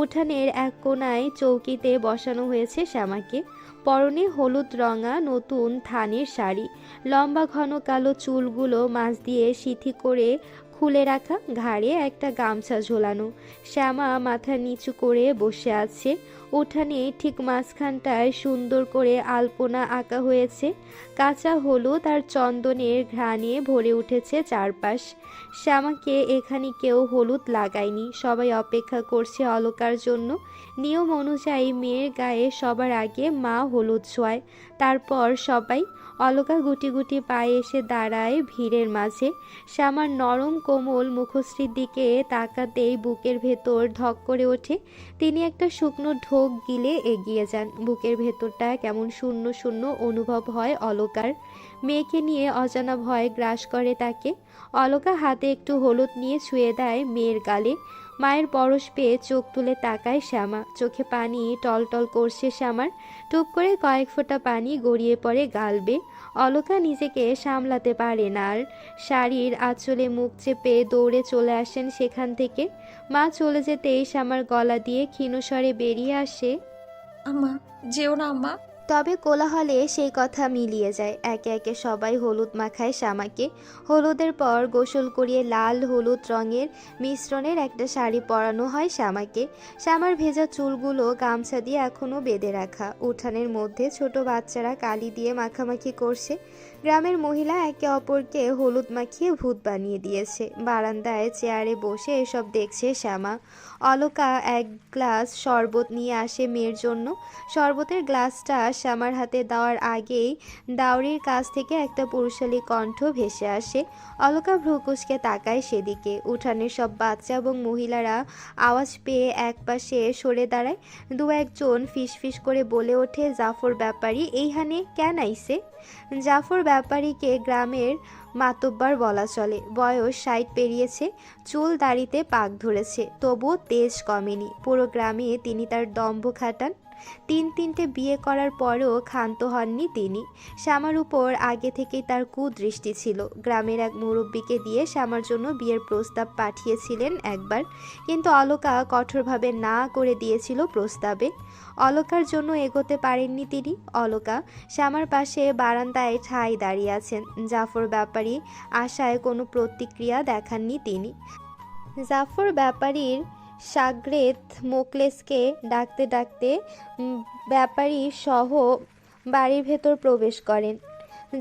উঠানের এক কোনায় চৌকিতে বসানো হয়েছে শ্যামাকে। পরনে হলুদ রঙা নতুন থানের শাড়ি, লম্বা ঘন কালো চুলগুলো মাঝ দিয়ে সিথি করে খুলে রাখা, ঘাড়ে একটা গামছা ঝোলানো। শ্যামা মাথা নিচু করে বসে আছে। উঠানে ঠিক মাঝখানটায় সুন্দর করে আলপনা আঁকা হয়েছে। কাঁচা হলুদ আর চন্দনের ঘ্রাণে ভরে উঠেছে চারপাশ। শ্যামাকে এখানে কেউ হলুদ লাগায়নি, সবাই অপেক্ষা করছে অলকার জন্য। নিয়ম অনুযায়ী মেয়ের গায়ে সবার আগে মা হলুদ ছোঁয়ায়, তারপর সবাই। অলকা গুটি গুটি পায়ে এসে দাঁড়ায় ভিড়ের মাঝে। শ্যামার নরম কোমল মুখশ্রীর দিকে তাকাতেই বুকের ভেতর ধক করে ওঠে। তিনি একটা শুকনো ঢোক গিলে এগিয়ে যান। বুকের ভেতরটা কেমন শূন্য শূন্য অনুভব হয় অলকার। মেয়েকে নিয়ে অজানা ভয় গ্রাস করে তাকে। অলকা হাতে একটু হলুদ নিয়ে ছুঁয়ে দেয় মেয়ের গালে। মায়ের পরশ পেয়ে চোখ তুলে তাকায় শ্যামা। চোখে পানি টলটল করছে শ্যামার। টুপ করে কয়েক ফোঁটা পানি গড়িয়ে পড়ে গাল বেয়ে। অলকা নিজেকে সামলাতে পারে না আর। শাড়ির আঁচলে মুখ চেপে দৌড়ে চলে আসেন সেখান থেকে। মা চলে যেতেই শ্যামার গলা দিয়ে ক্ষীণস্বরে বেরিয়ে আসে, আম্মা, যেও না আম্মা। তবে কোলাহলে সেই কথা মিলিয়ে যায়। একে একে সবাই হলুদ মাখায় শ্যামাকে। হলুদের পর গোসল করিয়ে লাল হলুদ রঙের মিশ্রণের একটা শাড়ি পরানো হয় শ্যামাকে। শ্যামার ভেজা চুলগুলো গামছা দিয়ে এখনও বেঁধে রাখা। উঠানের মধ্যে ছোট বাচ্চারা কালি দিয়ে মাখামাখি করছে। গ্রামের মহিলা একে অপরকে হলুদ মাখিয়ে ভূত বানিয়ে দিয়েছে। বারান্দায় চেয়ারে বসে এসব দেখছে শ্যামা। অলকা এক গ্লাস শরবত নিয়ে আসে মেয়ের জন্য। শরবতের গ্লাসটা শ্যামার হাতে দেওয়ার আগেই দাউরির কাছ থেকে একটা পুরুষালী কণ্ঠ ভেসে আসে। অলকা ভ্রুকুচকে তাকায় সেদিকে। উঠানের সব বাচ্চা এবং মহিলারা আওয়াজ পেয়ে একপাশে সরে দাঁড়ায়। দু একজন ফিসফিস করে বলে ওঠে, জাফর ব্যাপারী এইখানে কেন আইছে? জাফর ব্যাপারীকে গ্রামের মাতব্বর বলা চলে। বয়স 60 পেরিয়েছে, চুল দাড়িতে পাক ধরেছে, তবুও তেজ কমেনি। পুরো গ্রামে তিনি তার দম্ভ খাটান। 3-3টে বিয়ে করার পরেও ক্ষান্ত হননি তিনি। শ্যামার উপর আগে থেকেই তার কুদৃষ্টি ছিল। গ্রামের এক মুরব্বীকে দিয়ে শ্যামার জন্য বিয়ের প্রস্তাব পাঠিয়েছিলেন একবার, কিন্তু অলকা কঠোরভাবে না করে দিয়েছিল প্রস্তাবে। অলকার জন্য এগোতে পারেননি তিনি। অলকা শ্যামার পাশে বারান্দায় ঠায় দাঁড়িয়ে আছেন। জাফর ব্যাপারী আশায় কোনো প্রতিক্রিয়া দেখাননি তিনি। জাফর ব্যাপারীর সাগরেদ মোকলেসকে ডাকতে ডাকতে ব্যাপারী সহ বাড়ির ভেতর প্রবেশ করেন।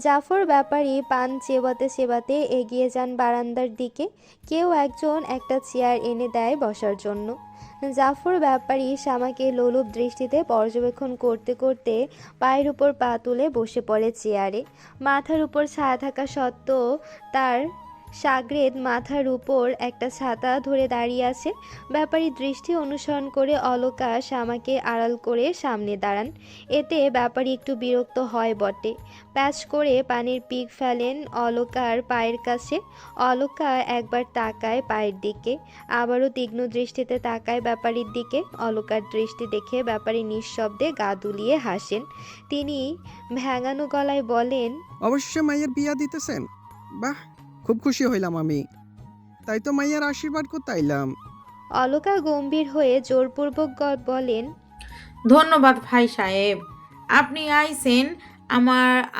জাফর ব্যাপারী পান চেবাতে চেবাতে এগিয়ে যান বারান্দার দিকে। কেউ একজন একটা চেয়ার এনে দেয় বসার জন্য। জাফর ব্যাপারী শ্যামাকে লোলুপ দৃষ্টিতে পর্যবেক্ষণ করতে করতে পায়ের উপর পা তুলে বসে পড়ে চেয়ারে। মাথার উপর ছায়া থাকা সত্ত্বেও তার সাগরেদ মাথার উপর একটা ছাতা ধরে দাঁড়িয়ে আছে। ব্যাপারীর দৃষ্টি অনুসরণ করে অলকা শ্যামাকে আড়াল করে সামনে দাঁড়ান। এতে ব্যাপারী একটু বিরক্ত হয় বটে। প্যাচ করে পানির পিক ফেলেন অলকার পায়ের কাছে। অলকা একবার তাকায় পায়ের দিকে, আবারও তীক্ষ্ণ দৃষ্টিতে তাকায় ব্যাপারীর দিকে। অলকার দৃষ্টি দেখে ব্যাপারী নিঃশব্দে গা দুলিয়ে হাসেন। তিনি ভ্যাঙানো গলায় বলেন, অবশ্যই মাইয়ের বিয়া দিতেছেন? বাহ, খুব খুশি হইলাম আমি। তাই তো মাইয়ার আশীর্বাদ করতে আইলাম। অলকা গম্ভীর হয়ে জোরপূর্বক বলেন, ধন্যবাদ ভাই সাহেব, আপনি আইছেন।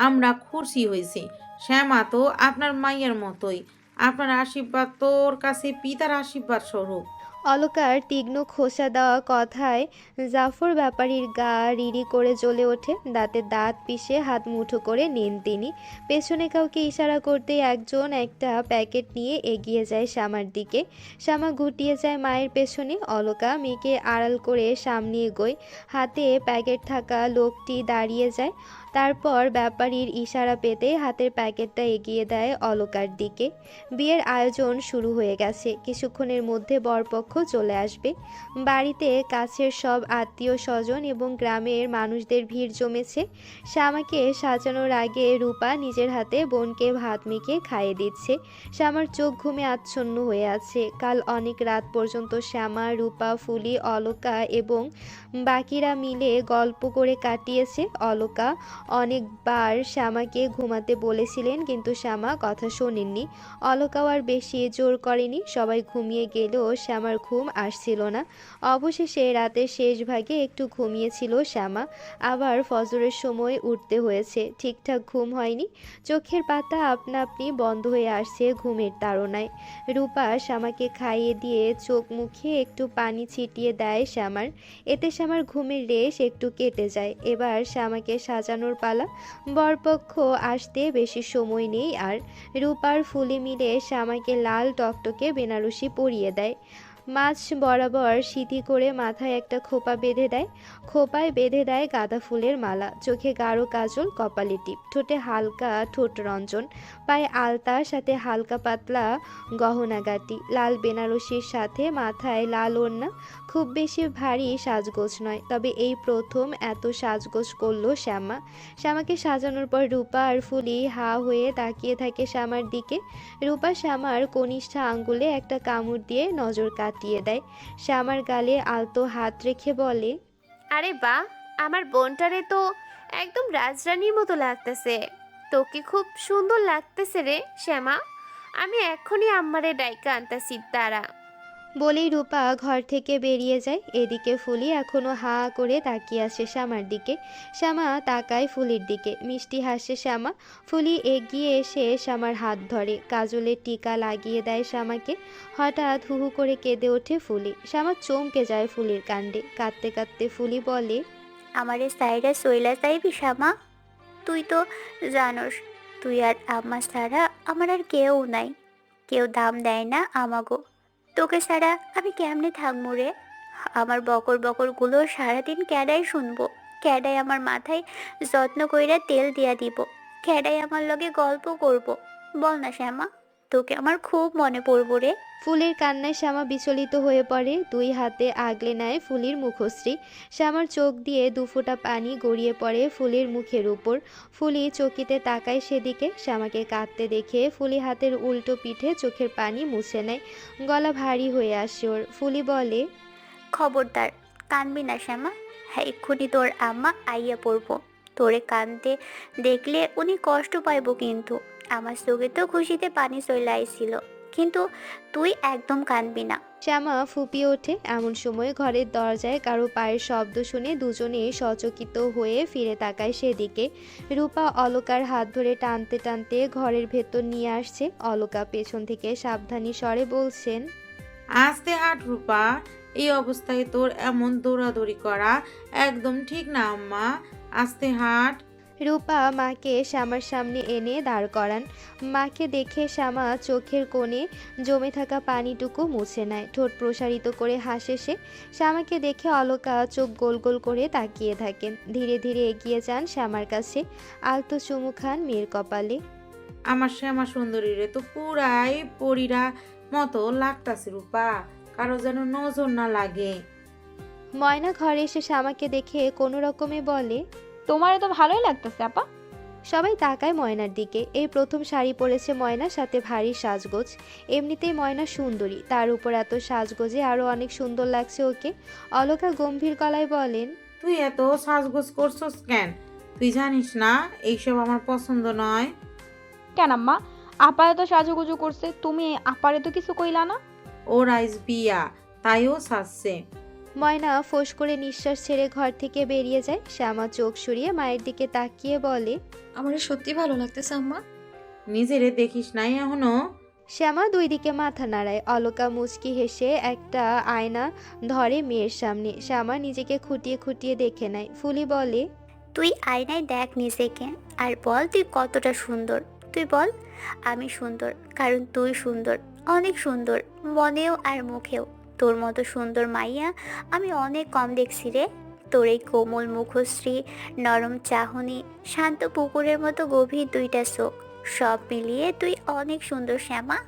আমরা খুশি হয়েছি। শ্যামা তো আপনার মাইয়ের মতোই। আপনার আশীর্বাদ তোর কাছে পিতার আশীর্বাদ স্বরূপ। অলকার তীক্ষ্ণ খোসা দেওয়া কথায় জাফর ব্যাপারীর গা রিরি করে জ্বলে ওঠে। দাঁতে দাঁত পিষে হাত মুঠো করে নেন তিনি। পেছনে কাউকে ইশারা করতে একজন একটা প্যাকেট নিয়ে এগিয়ে যায় শ্যামার দিকে। শ্যামা গুটিয়ে যায় মায়ের পেছনে। অলকা মেয়েকে আড়াল করে সামনে এগোয়। হাতে প্যাকেট থাকা লোকটি দাঁড়িয়ে যায়। তারপর ব্যাপারীর ইশারা পেতে হাতের প্যাকেটটা এগিয়ে দেয় অলকার দিকে। বিয়ের আয়োজন শুরু হয়ে গেছে। কিছুক্ষণের মধ্যে বরপক্ষ চলে আসবে। বাড়িতে কাছের সব আত্মীয় স্বজন এবং গ্রামের মানুষদের ভিড় জমেছে। শ্যামাকে সাজানোর আগে রূপা নিজের হাতে বোনকে ভাত মেখে খাইয়ে দিচ্ছে। শ্যামার চোখ ঘুমে আচ্ছন্ন হয়ে আছে। কাল অনেক রাত পর্যন্ত শ্যামা, রূপা, ফুলি, অলকা এবং বাকিরা মিলে গল্প করে কাটিয়েছে। অলকা অনেকবার শ্যামাকে ঘুমাতে বলেছিলেন, কিন্তু শ্যামা কথা শোনেননি। অলকাও আর বেশি জোর করেনি। সবাই ঘুমিয়ে গেলেও শ্যামার ঘুম আসছিল না। অবশেষে রাতের শেষ ভাগে একটু ঘুমিয়েছিল শ্যামা। আবার ফজরের সময় উঠতে হয়েছে। ঠিকঠাক ঘুম হয়নি। চোখের পাতা আপনা আপনি বন্ধ হয়ে আসছে ঘুমের তাড়নায়। রূপা শ্যামাকে খাইয়ে দিয়ে চোখ মুখে একটু পানি ছিটিয়ে দেয় শ্যামার। এতে শ্যামার ঘুমের রেশ একটু কেটে যায়। এবার শ্যামাকে সাজানোর পালা। বরপক্ষ আসতে বেশি সময় নেই আর। রূপার ফুলি মিলে শ্যামাকে লাল টকটকে বেনারসি পরিয়ে দেয়। মাছ বরাবর সিঁথি করে মাথায় একটা খোপা বেঁধে দেয়। খোপায় বেঁধে দেয় গাঁদা ফুলের মালা। চোখে গাঢ় কাজল, কপালে টিপ, ঠোঁটে হালকা ঠোঁট রঞ্জন, পায়ে আলতার সাথে হালকা পাতলা গহনাগাটি, লাল বেনারসির সাথে মাথায় লাল ওড়না। খুব বেশি ভারী সাজগোজ নয়, তবে এই প্রথম এত সাজগোজ করলো শ্যামা। শ্যামাকে সাজানোর পর রূপা আর ফুলি হা হয়ে তাকিয়ে থাকে শ্যামার দিকে। রূপা শ্যামার কনিষ্ঠা আঙ্গুলে একটা কামড় দিয়ে নজর কাটিয়ে দেয়। শ্যামার গালে আলতো হাত রেখে বলে, আরে বাহ, আমার বোনটারে তো একদম রাজরানীর মতো লাগতেছে। তোকে খুব সুন্দর লাগতেছে রে শ্যামা। আমি এক্ষুনি আম্মারে ডাইকা আনতাছি, দাঁড়া। বলেই রূপা ঘর থেকে বেরিয়ে যায়। এদিকে ফুলি এখনো হা করে তাকিয়ে আসে শ্যামার দিকে। শ্যামা তাকায় ফুলির দিকে। মিষ্টি হাসে শ্যামা। ফুলি এগিয়ে এসে শ্যামার হাত ধরে, কাজলের টিকা লাগিয়ে দেয় শ্যামাকে। হঠাৎ হু হু করে কেঁদে ওঠে ফুলি। শ্যামা চমকে যায় ফুলির কাণ্ডে। কাঁদতে কাঁদতে ফুলি বলে, আমারে সাইরা সইলা চাইবি শ্যামা? তুই তো জানোস তুই আর আম্মা ছাড়া আমার আর কেউ নাই। কেউ দাম দেয় না আমাগো। তোকে ছাড়া আমি কেমনে থাকবো রে? আমার বকর বকরগুলো সারাদিন ক্যাডাই শুনবো। ক্যাডাই আমার মাথায় যত্ন কইরা তেল দিয়া দিব। ক্যাডাই আমার লগে গল্প করব। বল না শ্যামা, তোকে আমার খুব মনে পড়বো রে। ফুলের কান্নায় শ্যামা বিচলিত হয়ে পড়ে। দুই হাতে আগলে নেয় ফুলির মুখশ্রী। শ্যামার চোখ দিয়ে দুফোঁটা পানি গড়িয়ে পড়ে ফুলির মুখের উপর। ফুলি চকিতে তাকায় সেদিকে। শ্যামাকে কাঁদতে দেখে ফুলি হাতের উল্টো পিঠে চোখের পানি মুছে নেয়। গলা ভারী হয়ে আসে ওর। ফুলি বলে, খবরদার কানবি না শ্যামা। হ্যাঁ, এক্ষুনি তোর আম্মা আইয়া পড়বো। তোরে কানতে দেখলে উনি কষ্ট পাইব, কিন্তু আমার চোখে তো খুশিতে পানি চলে আইছিল। কিন্তু তুই একদম কানবি না। শ্যামা ফুপিয়ে ওঠে। এমন সময় ঘরের দরজায় কারো পায়ের শব্দ শুনে দুজনে সচকিত হয়ে ফিরে তাকায় সেদিকে। রূপা অলকার হাত ধরে টানতে টানতে ঘরের ভেতর নিয়ে আসছে। অলকা পেছন থেকে সাবধানী স্বরে বলছেন, আস্তে হাঁট রূপা, এই অবস্থায় তোর এমন দৌড়াদৌড়ি করা একদম ঠিক না আম্মা। আস্তে হাঁট। রূপা মাকে শ্যামার সামনে এনে দাঁড় করান। মাকে দেখে শ্যামা চোখের কোণে জমে থাকা পানিটুকু মুছে নেয়। ঠোঁট প্রসারিত করে হাসে সে। শ্যামাকে দেখে অলকা চোখ গোল গোল করে তাকিয়ে থাকেন। ধীরে ধীরে এগিয়ে যান শ্যামার কাছে। আলতো চুমু খান মেয়ের কপালে। আমার শ্যামা সুন্দরী রে তো পুরাই পরীরা মতো লাগতাছে রূপা, কারো যেন নজর না লাগে। ময়না ঘরে এসে শ্যামাকে দেখে কোনো রকমে বলে, তোমার তো ভালোই লাগতেছে আপা। সবাই তাকায় ময়নার দিকে। এই প্রথম শাড়ি পরেছে ময়না, সাথে ভারী সাজগোজ। এমনিতেই ময়না সুন্দরী, তার উপর এত সাজগোজে আরো অনেক সুন্দর লাগছে ওকে। অলকা গম্ভীর গলায় বলেন, তুই এত সাজগোজ করছস কেন? তুই জানিস না এইসব আমার পছন্দ নয়? কেন আম্মা, আপারে তো সাজুগুজু করছে, তুমি আপারে তো কিছু কইলা না। ওর আইজ বিয়া, তাইও সাজছে। ময়না ফোঁস করে নিঃশ্বাস ছেড়ে ঘর থেকে বেরিয়ে যায়। শ্যামা চোখ সরিয়ে মায়ের দিকে তাকিয়ে বলে, আমার সত্যি ভালো লাগতেছে আম্মা। নিজেরে দেখিস নাই এখনো? শ্যামা দুই দিকে মাথা নাড়ায়। অলকা মুচকি হেসে একটা আয়না ধরে মেয়ের সামনে। শ্যামা নিজেকে খুঁটিয়ে খুঁটিয়ে দেখে নেয়। ফুলি বলে, তুই আয়নায় দেখ নিজেকে আর বল তুই কতটা সুন্দর। তুই বল আমি সুন্দর, কারণ তুই সুন্দর, অনেক সুন্দর, মনেও আর মুখেও। তোর মতো সুন্দর মাইয়া আমি অনেক কম দেখছি রে। তোর এই কোমল মুখশ্রী, নরম চাহনি, শান্ত পুকুরের মতো গভীর দুইটা চোখ, সব মিলিয়ে তুই অনেক সুন্দর শ্যামা।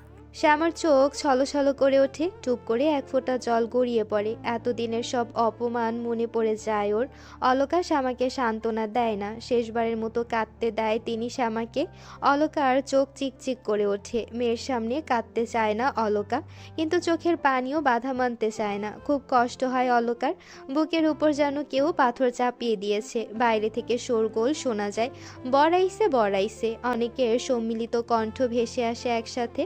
শ্যামার চোখ ছলছল করে ওঠে। টুপ করে এক ফোঁটা জল গড়িয়ে পড়ে। এতদিনের সব অপমান মনে পড়ে যায় ওর। অলকা শ্যামাকে সান্ত্বনা দেয় না, শেষবারের মতো কাঁদতে দেয় তিনি শ্যামাকে। অলকার চোখ চিকচিক করে ওঠে। মেয়ের সামনে কাঁদতে চায় না অলকা, কিন্তু চোখের পানিও বাধা মানতে চায় না। খুব কষ্ট হয় অলকার। বুকের উপর যেন কেউ পাথর চাপিয়ে দিয়েছে। বাইরে থেকে শোরগোল শোনা যায়, বড়াইছে বড়াইছে। অনেকের সম্মিলিত কণ্ঠ ভেসে আসে একসাথে।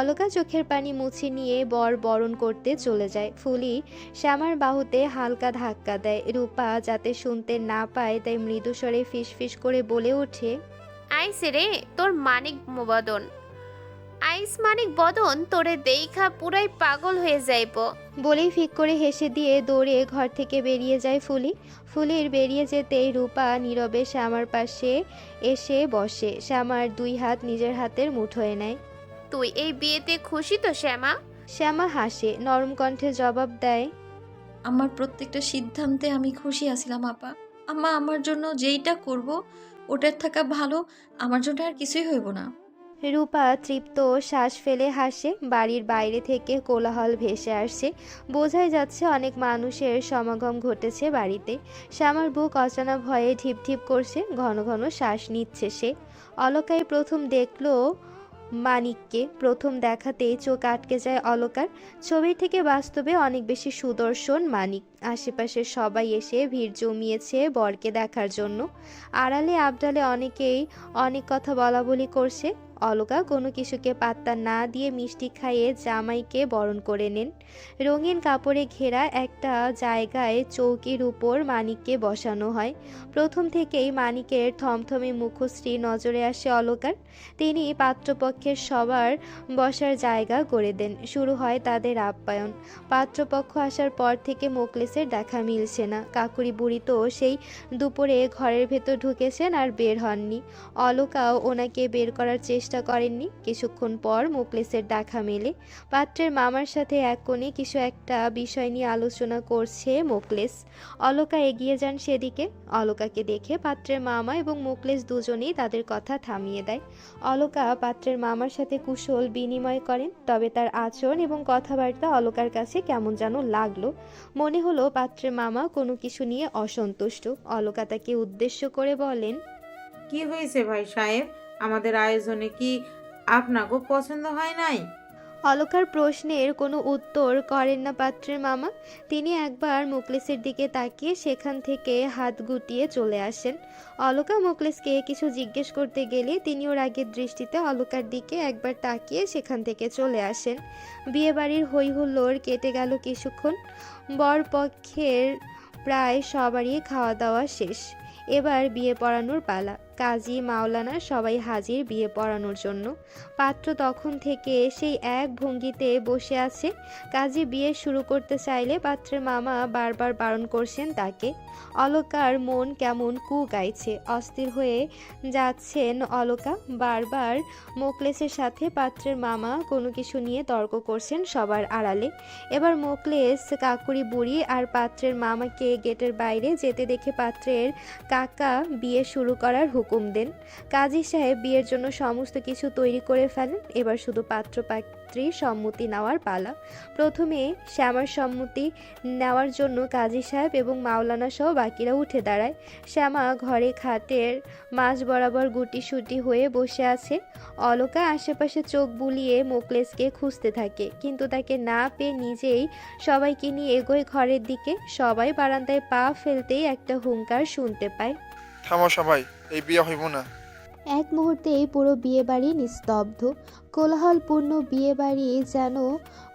অলকা চোখের পানি মুছে নিয়ে বরণ করতে চলে যায়। ফুলি শ্যামার বাহুতে হালকা ধাক্কা দেয়। রূপা যাতে শুনতে না পায় তাই মৃদুস্বরে ফিসফিস করে বলে ওঠে, আইসে রে তোর মানিক বদন, আইস মানিক বদন, তোরে দেইখা পুরাই পাগল হয়ে যাইব। বলেই ফিক করে হেসে দিয়ে দৌড়ে ঘর থেকে বেরিয়ে যায় ফুলি। ফুলির বেরিয়ে যেতেই রূপা নীরবে শ্যামার পাশে এসে বসে। শ্যামার দুই হাত নিজের হাতের মুঠোয় নেয়। তুই এই বিয়েতে খুশি তো শ্যামা? শ্যামা হাসে, নরম কণ্ঠে জবাব দেয়, আমার প্রত্যেকটা সিদ্ধান্তে আমি খুশি আছিলাম আপা। আম্মা আমার জন্য যেইটা করব ওটার থাকা ভালো, আমার জন্য আর কিছুই হইব না। রূপা তৃপ্ত শ্বাস ফেলে হাসে। বাড়ির বাইরে থেকে কোলাহল ভেসে আসছে। বোঝাই যাচ্ছে অনেক মানুষের সমাগম ঘটেছে বাড়িতে। শ্যামার বুক অজানা ভয়ে ঢিপ ঢিপ করছে, ঘন ঘন শ্বাস নিচ্ছে সে। অলকাই প্রথম দেখলো মানিককে। প্রথম দেখাতেই চোখ আটকে যায় অলকার। ছবির থেকে বাস্তবে অনেক বেশি সুদর্শন মানিক। আশেপাশের সবাই এসে ভিড় জমিয়েছে বরকে দেখার জন্য। আড়ালে আবডালে অনেকেই অনেক কথা বলা বলি করছে। অলকা কোনো কিছুকে পাত্তা না দিয়ে মিষ্টি খাইয়ে জামাইকে বরণ করে নেন। রঙিন কাপড়ে ঘেরা একটা জায়গায় চৌকির উপর মানিককে বসানো হয়। প্রথম থেকেই মানিকের থমথমে মুখশ্রী নজরে আসে অলকার। তিনি পাত্রপক্ষের সবার বসার জায়গা করে দেন। শুরু হয় তাদের আপ্যায়ন। পাত্রপক্ষ আসার পর থেকে মোকলেসের দেখা মিলছে না। কাকুরি বুড়ি তো সেই দুপুরে ঘরের ভেতর ঢুকেছেন আর বের হননি। অলকাও ওনাকে বের করার চেষ্টা করেননি। কিছুক্ষণ পর মোকলেসের দেখা মেলে। পাত্রের মামার সাথে এক কোণে কিছু একটা বিষয় নিয়ে আলোচনা করছে মোকলেস। অলকা এগিয়ে যান সেদিকে। অলকাকে দেখে পাত্রের মামা এবং মোকলেস দুজনেই তাদের কথা থামিয়ে দেয়। অলকা পাত্রের মামার সাথে কুশল বিনিময় করেন, তবে তার আচরণ এবং কথাবার্তা অলকার কাছে কেমন যেন লাগলো। মনে হলো পাত্রের মামা কোনো কিছু নিয়ে অসন্তুষ্ট। অলকা তাকে উদ্দেশ্য করে বলেন, কি হয়েছে ভাই সাহেব? আমাদের আয়োজনে কি আপনাকে পছন্দ হয় নাই? অলকার প্রশ্নের কোনো উত্তর করেন না পাত্রের মামা। তিনি একবার মোকলেসের দিকে তাকিয়ে সেখান থেকে হাত গুটিয়ে চলে আসেন। অলকা মোকলেসকে কিছু জিজ্ঞেস করতে গেলে তিনি ওর আগের দৃষ্টিতে অলকার দিকে একবার তাকিয়ে সেখান থেকে চলে আসেন। বিয়েবাড়ির হই হুল্লোড় কেটে গেল কিছুক্ষণ। বরপক্ষের প্রায় সবারই খাওয়া দাওয়া শেষ। এবার বিয়ে পড়ানোর পালা। কাজী মাওলানা সবাই হাজির বিয়ে পড়ানোর জন্য। পাত্র তখন থেকে সেই এক ভঙ্গিতে বসে আছে। কাজী বিয়ে শুরু করতে চাইলে পাত্রের মামা বারবার বারণ করছেন তাকে। অলকার মন কেমন কু গাইছে। অস্থির হয়ে যাচ্ছেন অলকা। বারবার মোকলেসের সাথে পাত্রের মামা কোনো কিছু নিয়ে তর্ক করছেন সবার আড়ালে। এবার মোকলেস কাকুরি বুড়ি আর পাত্রের মামাকে গেটের বাইরে যেতে দেখে পাত্রের কাকা বিয়ে শুরু করার হুকুম হুকুম দেন। কাজী সাহেব বিয়ের জন্য সমস্ত কিছু তৈরি করে ফেলেন। এবার শুধু পাত্রীর সম্মতি নেওয়ার পালা। প্রথমে শ্যামার সম্মতি নেওয়ার জন্য কাজী সাহেব এবং মাওলানা সহ বাকিরা উঠে দাঁড়ায়। শ্যামা ঘরে খাটের মাঝ বরাবর গুটিসুটি হয়ে বসে আছে। অলকা আশেপাশে চোখ বুলিয়ে মোকলেসকে খুঁজতে থাকে, কিন্তু তাকে না পেয়ে নিজেই সবাইকে নিয়ে এগোয় ঘরের দিকে। সবাই বারান্দায় পা ফেলতেই একটা হুঙ্কার শুনতে পায়। থামো সবাই, এই বিয়ে হইব না। এক মুহূর্তেই পুরো বিয়েবাড়ি নিস্তব্ধ। কোলাহলপূর্ণ বিয়েবাড়ি যেন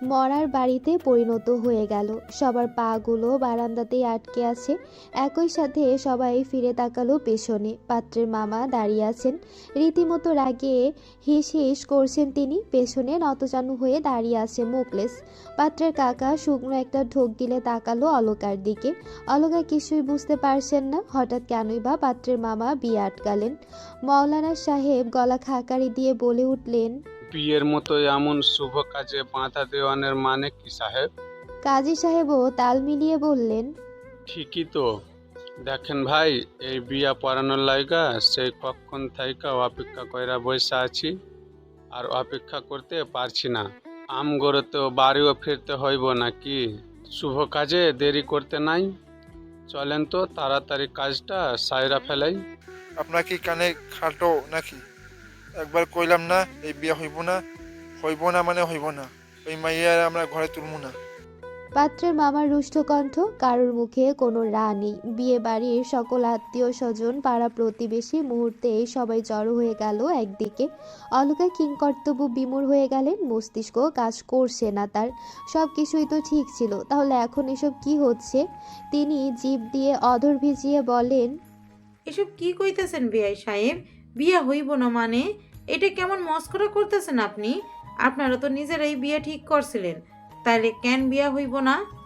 মরার বাড়িতে পরিণত হয়ে গেল। সবার পাগুলো বারান্দাতেই আটকে আছে। একই সাথে সবাই ফিরে তাকালো পেছনে। পাত্রের মামা দাঁড়িয়ে আছেন, রীতিমতো রাগে হিস হিস করছেন তিনি। পেছনে নতজানু হয়ে দাঁড়িয়ে আছে মোকলেস। পাত্রের কাকা শুকনো একটা ঢোক গিলে তাকালো অলকার দিকে। অলকা কিছুই বুঝতে পারছেন না, হঠাৎ কেনই বা পাত্রের মামা বিয়ে আটকালেন। মাওলানা সাহেব গলা খাকারি দিয়ে বলে উঠলেন, বিয়ের মতো এমন শুভ কাজে বাধা দেওয়ানের মানে কি সাহেব? কাজী সাহেবও তাল মিলিয়ে বললেন, ঠিকই তো। দেখেন ভাই, এই বিয়া পড়ানোর লাইগা সেই কখন থাইকা অপেক্ষা কইরা বসে আছি, আর অপেক্ষা করতে পারছি না। আমগরতেও বাড়িও ফিরতে হইব নাকি? শুভ কাজে দেরি করতে নাই, চলেন তো তাড়াতাড়ি কাজটা সাইরা ফেলাই। আপনার কি কানে খাটো নাকি? একবার কইলাম না এই বিয়ে হইব না। হইব না মানে হইব না। ওই মাইয়ার আমরা ঘরে তুলবো না। পাত্রের মামার রুষ্ট কণ্ঠ। কারোর মুখে কোনো রা নেই। বিয়ে বাড়ির সকল আত্মীয় স্বজন, পাড়া প্রতিবেশী মুহূর্তে সবাই জড়ো হয়ে গেল একদিকে। অলকা কিংকর্তব্য বিমূঢ় হয়ে গেলেন। মস্তিষ্ক কাজ করছে না তার। সব কিছুই তো ঠিক ছিল, তাহলে এখন এসব কি হচ্ছে? তিনি জিভ দিয়ে অধর ভিজিয়ে বলেন, এসব কি কইতেছেন বিয়াই সাহেব? বিয়া হইব না মানে? এটা কেমন মস্করা করতেছেন আপনি? আপনারা তো নিজেরাই বিয়া ঠিক করছিলেন, তাইলে কেন বিয়া হইব না?